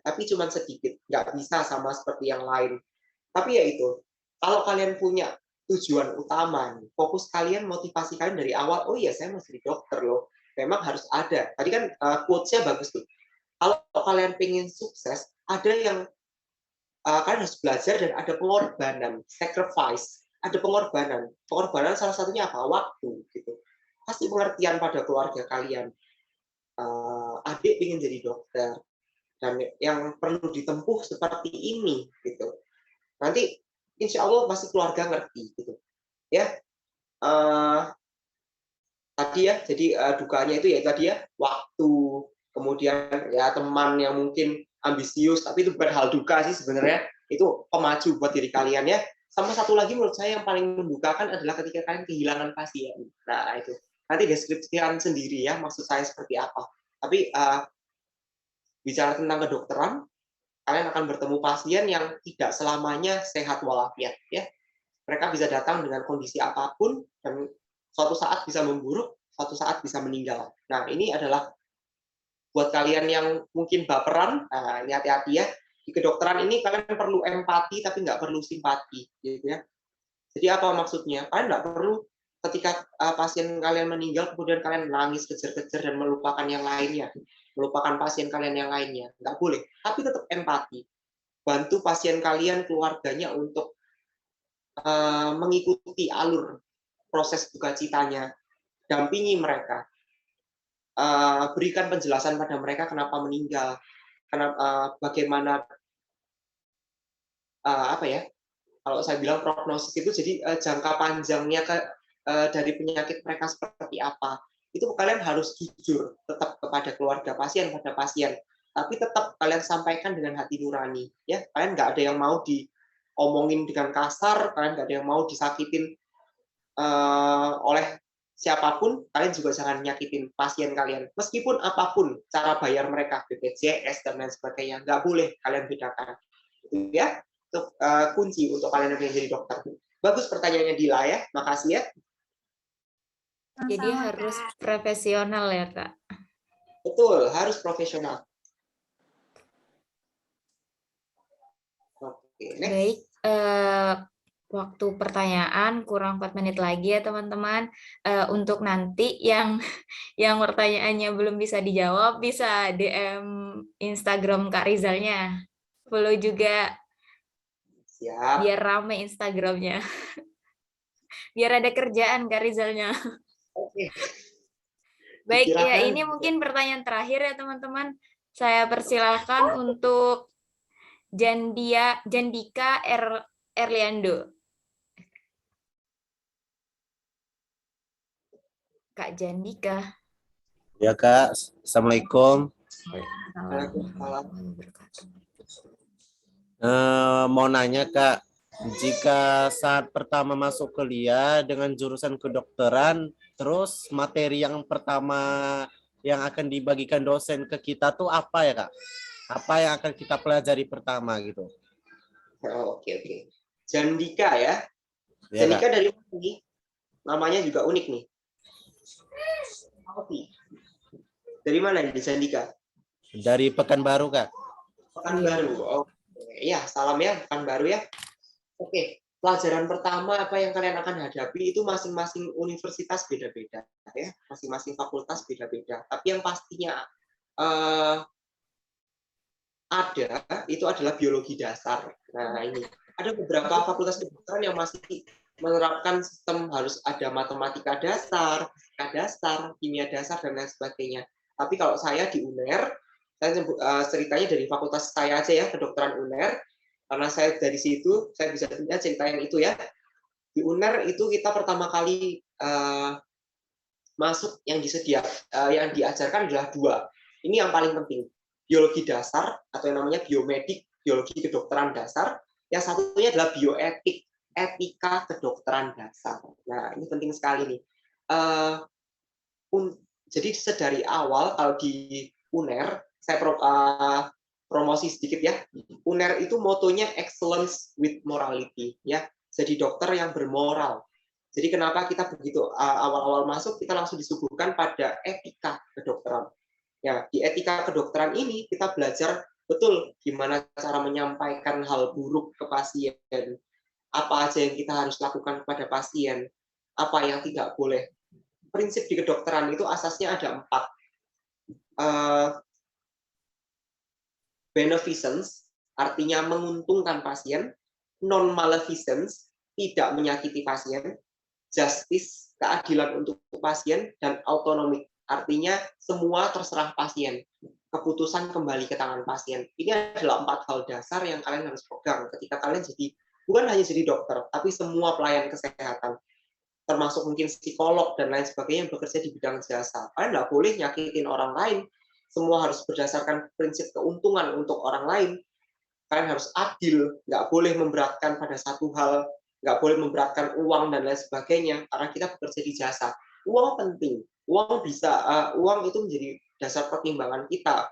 tapi cuma sedikit, nggak bisa sama seperti yang lain. Tapi ya itu, kalau kalian punya tujuan utama, fokus kalian, motivasi kalian dari awal, oh iya saya mau jadi dokter loh, memang harus ada. Tadi kan quotes-nya bagus tuh. Kalau kalian pengen sukses, ada yang kalian harus belajar dan ada pengorbanan, sacrifice, ada pengorbanan. Pengorbanan salah satunya apa? Waktu, gitu. Pasti pengertian pada keluarga kalian. Adik ingin jadi dokter dan yang perlu ditempuh seperti ini gitu. Nanti insya Allah pasti keluarga ngerti gitu. Ya. Tadi ya, jadi dukanya itu ya tadi ya, waktu, kemudian ya teman yang mungkin ambisius, tapi itu bukan hal duka sih sebenarnya, itu pemacu buat diri kalian ya. Sama satu lagi menurut saya yang paling mendukakan adalah ketika kalian kehilangan pasien. Nah itu. Nanti deskripsikan sendiri ya, maksud saya seperti apa. Tapi bicara tentang kedokteran, kalian akan bertemu pasien yang tidak selamanya sehat walafiat. Ya. Mereka bisa datang dengan kondisi apapun, dan suatu saat bisa memburuk, suatu saat bisa meninggal. Nah, ini adalah buat kalian yang mungkin baperan, ini hati-hati ya. Di kedokteran ini kalian perlu empati, tapi nggak perlu simpati. Gitu ya. Jadi apa maksudnya? Kalian nggak perlu ketika pasien kalian meninggal, kemudian kalian menangis, kejar-kejar, dan melupakan yang lainnya. Melupakan pasien kalian yang lainnya. Nggak boleh. Tapi tetap empati. Bantu pasien kalian, keluarganya untuk mengikuti alur proses duka citanya, dampingi mereka, berikan penjelasan pada mereka kenapa meninggal, bagaimana apa ya, kalau saya bilang prognosis itu jadi jangka panjangnya dari penyakit mereka seperti apa. Itu kalian harus jujur tetap kepada keluarga pasien, pada pasien, tapi tetap kalian sampaikan dengan hati nurani, ya. Kalian nggak ada yang mau diomongin dengan kasar, kalian nggak ada yang mau disakitin oleh siapapun. Kalian juga jangan nyakitin pasien kalian, meskipun apapun cara bayar mereka, BPJS dan lain sebagainya, nggak boleh kalian bedakan, itu ya. Itu kunci untuk kalian yang jadi dokter. Bagus pertanyaannya Dila ya, makasih ya. Jadi harus profesional ya, Kak. Betul, harus profesional. Oke, next. Baik, waktu pertanyaan kurang 4 menit lagi ya teman-teman. Untuk nanti yang pertanyaannya belum bisa dijawab, bisa DM Instagram Kak Rizalnya. Follow juga. Siap. Biar rame Instagramnya. Biar ada kerjaan Kak Rizalnya. Oke. Baik, ya Dikirakan- ini mungkin pertanyaan terakhir ya teman-teman. Saya persilahkan untuk Jandika Erliando. Kak Jandika. Ya Kak, Assalamualaikum. Mau nanya Kak, jika saat pertama masuk kuliah dengan jurusan kedokteran, terus materi yang pertama yang akan dibagikan dosen ke kita tuh apa ya Kak? Apa yang akan kita pelajari pertama gitu? Oke. Jandika ya. Ya, Jandika Kak. dari mana nih? Namanya juga unik nih. Dari mana nih Jandika? Dari Pekanbaru Kak. Pekanbaru. Oke. Ya, salam ya Pekanbaru ya. Oke, pelajaran pertama apa yang kalian akan hadapi itu masing-masing universitas beda-beda ya, masing-masing fakultas beda-beda. Tapi yang pastinya ada itu adalah biologi dasar. Nah, ini ada beberapa fakultas kedokteran yang masih menerapkan sistem harus ada matematika dasar, fisika dasar, kimia dasar dan lain sebagainya. Tapi kalau saya di UNER, saya ceritanya dari fakultas saya aja ya, kedokteran UNER. Karena saya dari situ, saya bisa ceritain itu ya. Di UNER itu kita pertama kali masuk yang yang diajarkan adalah 2. Ini yang paling penting. Biologi dasar atau yang namanya biomedik, biologi kedokteran dasar. Yang satunya adalah bioetik, etika kedokteran dasar. Nah, ini penting sekali nih. Jadi sedari awal kalau di UNER, saya promosi sedikit ya. UNER itu motonya excellence with morality ya. Jadi dokter yang bermoral. Jadi kenapa kita begitu awal-awal masuk kita langsung disuguhkan pada etika kedokteran. Ya, di etika kedokteran ini kita belajar betul gimana cara menyampaikan hal buruk ke pasien. Apa aja yang kita harus lakukan kepada pasien, apa yang tidak boleh. Prinsip di kedokteran itu asasnya ada 4. Beneficence, artinya menguntungkan pasien. Non-maleficence, tidak menyakiti pasien. Justice, keadilan untuk pasien. Dan autonomy, artinya semua terserah pasien. Keputusan kembali ke tangan pasien. Ini adalah 4 hal dasar yang kalian harus pegang ketika kalian bukan hanya jadi dokter, tapi semua pelayan kesehatan. Termasuk mungkin psikolog dan lain sebagainya yang bekerja di bidang jasa. Kalian nggak boleh nyakitin orang lain. Semua harus berdasarkan prinsip keuntungan untuk orang lain. Kalian harus adil, nggak boleh memberatkan pada satu hal, nggak boleh memberatkan uang dan lain sebagainya, karena kita bekerja di jasa. Uang penting, uang itu menjadi dasar pertimbangan kita.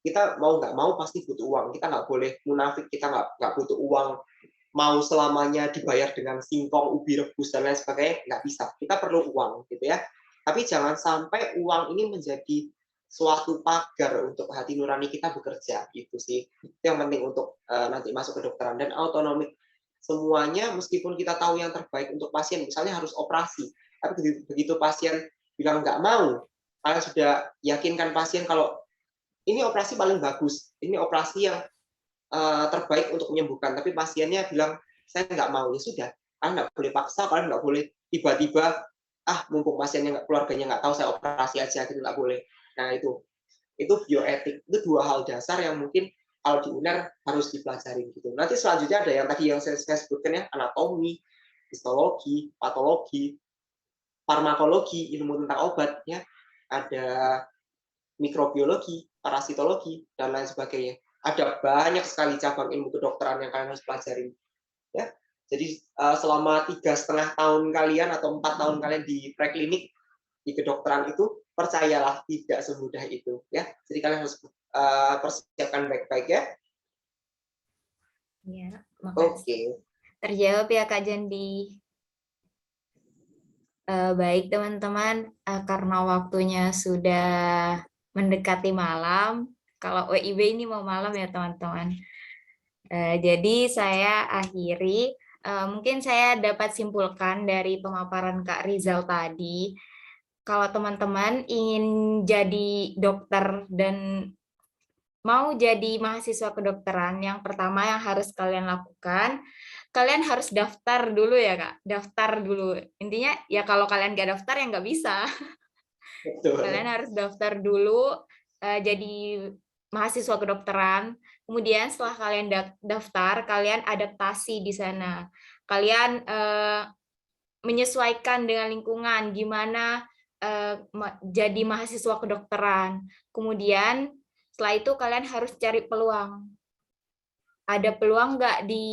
Kita mau nggak mau pasti butuh uang. Kita nggak boleh munafik, kita nggak butuh uang. Mau selamanya dibayar dengan singkong, ubi rebus dan lain sebagainya, nggak bisa. Kita perlu uang, gitu ya. Tapi jangan sampai uang ini menjadi suatu pagar untuk hati nurani kita bekerja, gitu sih. Itu yang penting untuk nanti masuk ke kedokteran. Dan autonomi, semuanya meskipun kita tahu yang terbaik untuk pasien, misalnya harus operasi, tapi begitu pasien bilang nggak mau, kalian sudah yakinkan pasien kalau ini operasi paling bagus, ini operasi yang terbaik untuk menyembuhkan, tapi pasiennya bilang saya nggak mau, ya sudah, Kalian nggak boleh paksa, kalian nggak boleh tiba-tiba mumpung pasiennya keluarganya nggak tahu, saya operasi aja gitu, nggak boleh. Nah itu bioetik, itu dua hal dasar yang mungkin kalau di UNER harus dipelajari gitu. Nanti selanjutnya ada yang tadi yang saya sebutkan ya, anatomi, histologi, patologi, farmakologi, ilmu tentang obat ya, ada mikrobiologi, parasitologi, dan lain sebagainya. Ada banyak sekali cabang ilmu kedokteran yang kalian harus pelajari ya. Jadi selama 3,5 tahun kalian atau 4 tahun kalian di preklinik di kedokteran itu, percayalah tidak semudah itu ya. Jadi kalian harus persiapkan baik-baik ya. Ya, makasih. Terjawab ya Kak Jandi. Baik teman-teman, karena waktunya sudah mendekati malam, kalau WIB ini mau malam ya teman-teman. Jadi saya akhiri, mungkin saya dapat simpulkan dari pemaparan Kak Rizal tadi, kalau teman-teman ingin jadi dokter dan mau jadi mahasiswa kedokteran, yang pertama yang harus kalian lakukan, kalian harus daftar dulu ya Kak, daftar dulu. Intinya ya kalau kalian nggak daftar ya nggak bisa. Betul. Kalian harus daftar dulu jadi mahasiswa kedokteran. Kemudian setelah kalian daftar, kalian adaptasi di sana. Kalian menyesuaikan dengan lingkungan, gimana jadi mahasiswa kedokteran. Kemudian setelah itu kalian harus cari peluang. Ada peluang nggak di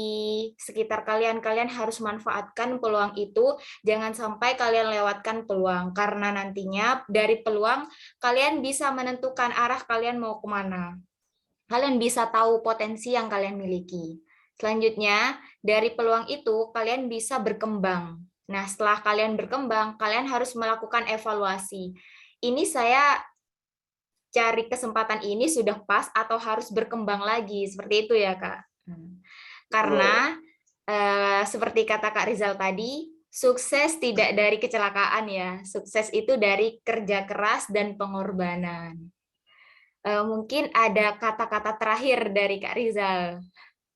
sekitar kalian? Kalian harus manfaatkan peluang itu. Jangan sampai kalian lewatkan peluang. Karena nantinya dari peluang, kalian bisa menentukan arah kalian mau kemana. Kalian bisa tahu potensi yang kalian miliki. Selanjutnya, dari peluang itu, kalian bisa berkembang. Nah, setelah kalian berkembang, kalian harus melakukan evaluasi. Ini saya cari kesempatan ini sudah pas atau harus berkembang lagi, seperti itu ya Kak. Karena seperti kata Kak Rizal tadi, sukses tidak dari kecelakaan ya, sukses itu dari kerja keras dan pengorbanan. Mungkin ada kata-kata terakhir dari Kak Rizal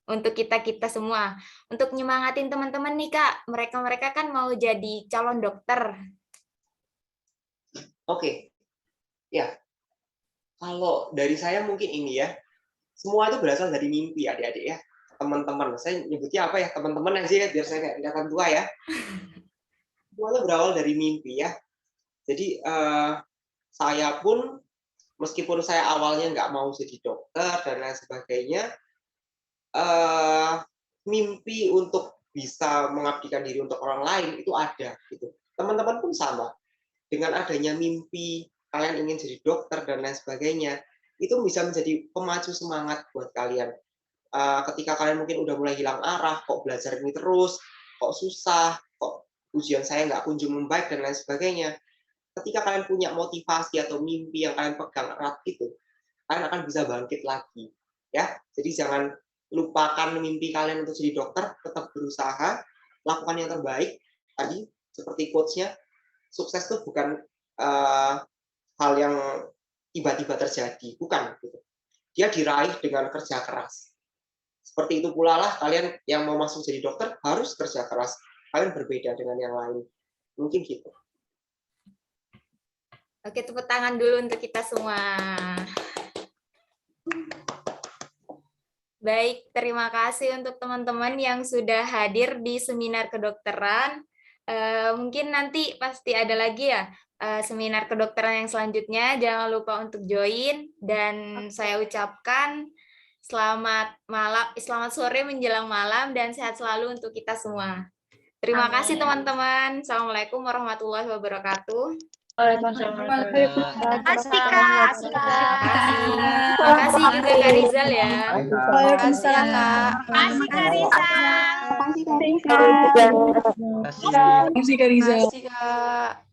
untuk kita semua, untuk nyemangatin teman-teman nih Kak, mereka kan mau jadi calon dokter. Oke, ya. Kalau dari saya mungkin ini ya, semua itu berasal dari mimpi adik-adik ya, teman-teman. Saya nyebutnya apa ya, teman-teman aja ya, biar saya nggak kelihatan tua ya. Semuanya berawal dari mimpi ya. Jadi saya pun, meskipun saya awalnya nggak mau jadi dokter dan lain sebagainya, mimpi untuk bisa mengabdikan diri untuk orang lain itu ada. Gitu. Teman-teman pun sama. Dengan adanya mimpi, kalian ingin jadi dokter dan lain sebagainya, itu bisa menjadi pemacu semangat buat kalian. Ketika kalian mungkin udah mulai hilang arah, kok belajar ini terus, kok susah, kok ujian saya nggak kunjung membaik dan lain sebagainya. Ketika kalian punya motivasi atau mimpi yang kalian pegang erat itu, kalian akan bisa bangkit lagi. Ya, jadi jangan lupakan mimpi kalian untuk jadi dokter, tetap berusaha, lakukan yang terbaik. Tadi seperti quotes-nya, sukses itu bukan hal yang tiba-tiba terjadi, bukan. Dia diraih dengan kerja keras. Seperti itu pula lah kalian yang mau masuk jadi dokter harus kerja keras. Kalian berbeda dengan yang lain. Mungkin gitu. Oke, tepuk tangan dulu untuk kita semua. Baik, terima kasih untuk teman-teman yang sudah hadir di seminar kedokteran. Mungkin nanti pasti ada lagi ya seminar kedokteran yang selanjutnya. Jangan lupa untuk join dan saya ucapkan selamat malam, selamat sore menjelang malam dan sehat selalu untuk kita semua. Terima kasih teman-teman. Assalamualaikum warahmatullahi wabarakatuh. Waalaikumsalam. Terima kasih Kak. Terima kasih juga Kak Rizal ya. Waalaikumsalam. Terima kasih Kak Rizal.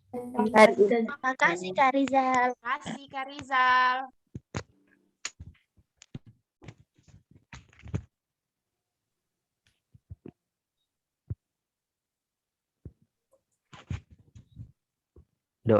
Terima kasih Kak Rizal. Terima kasih Kak Rizal.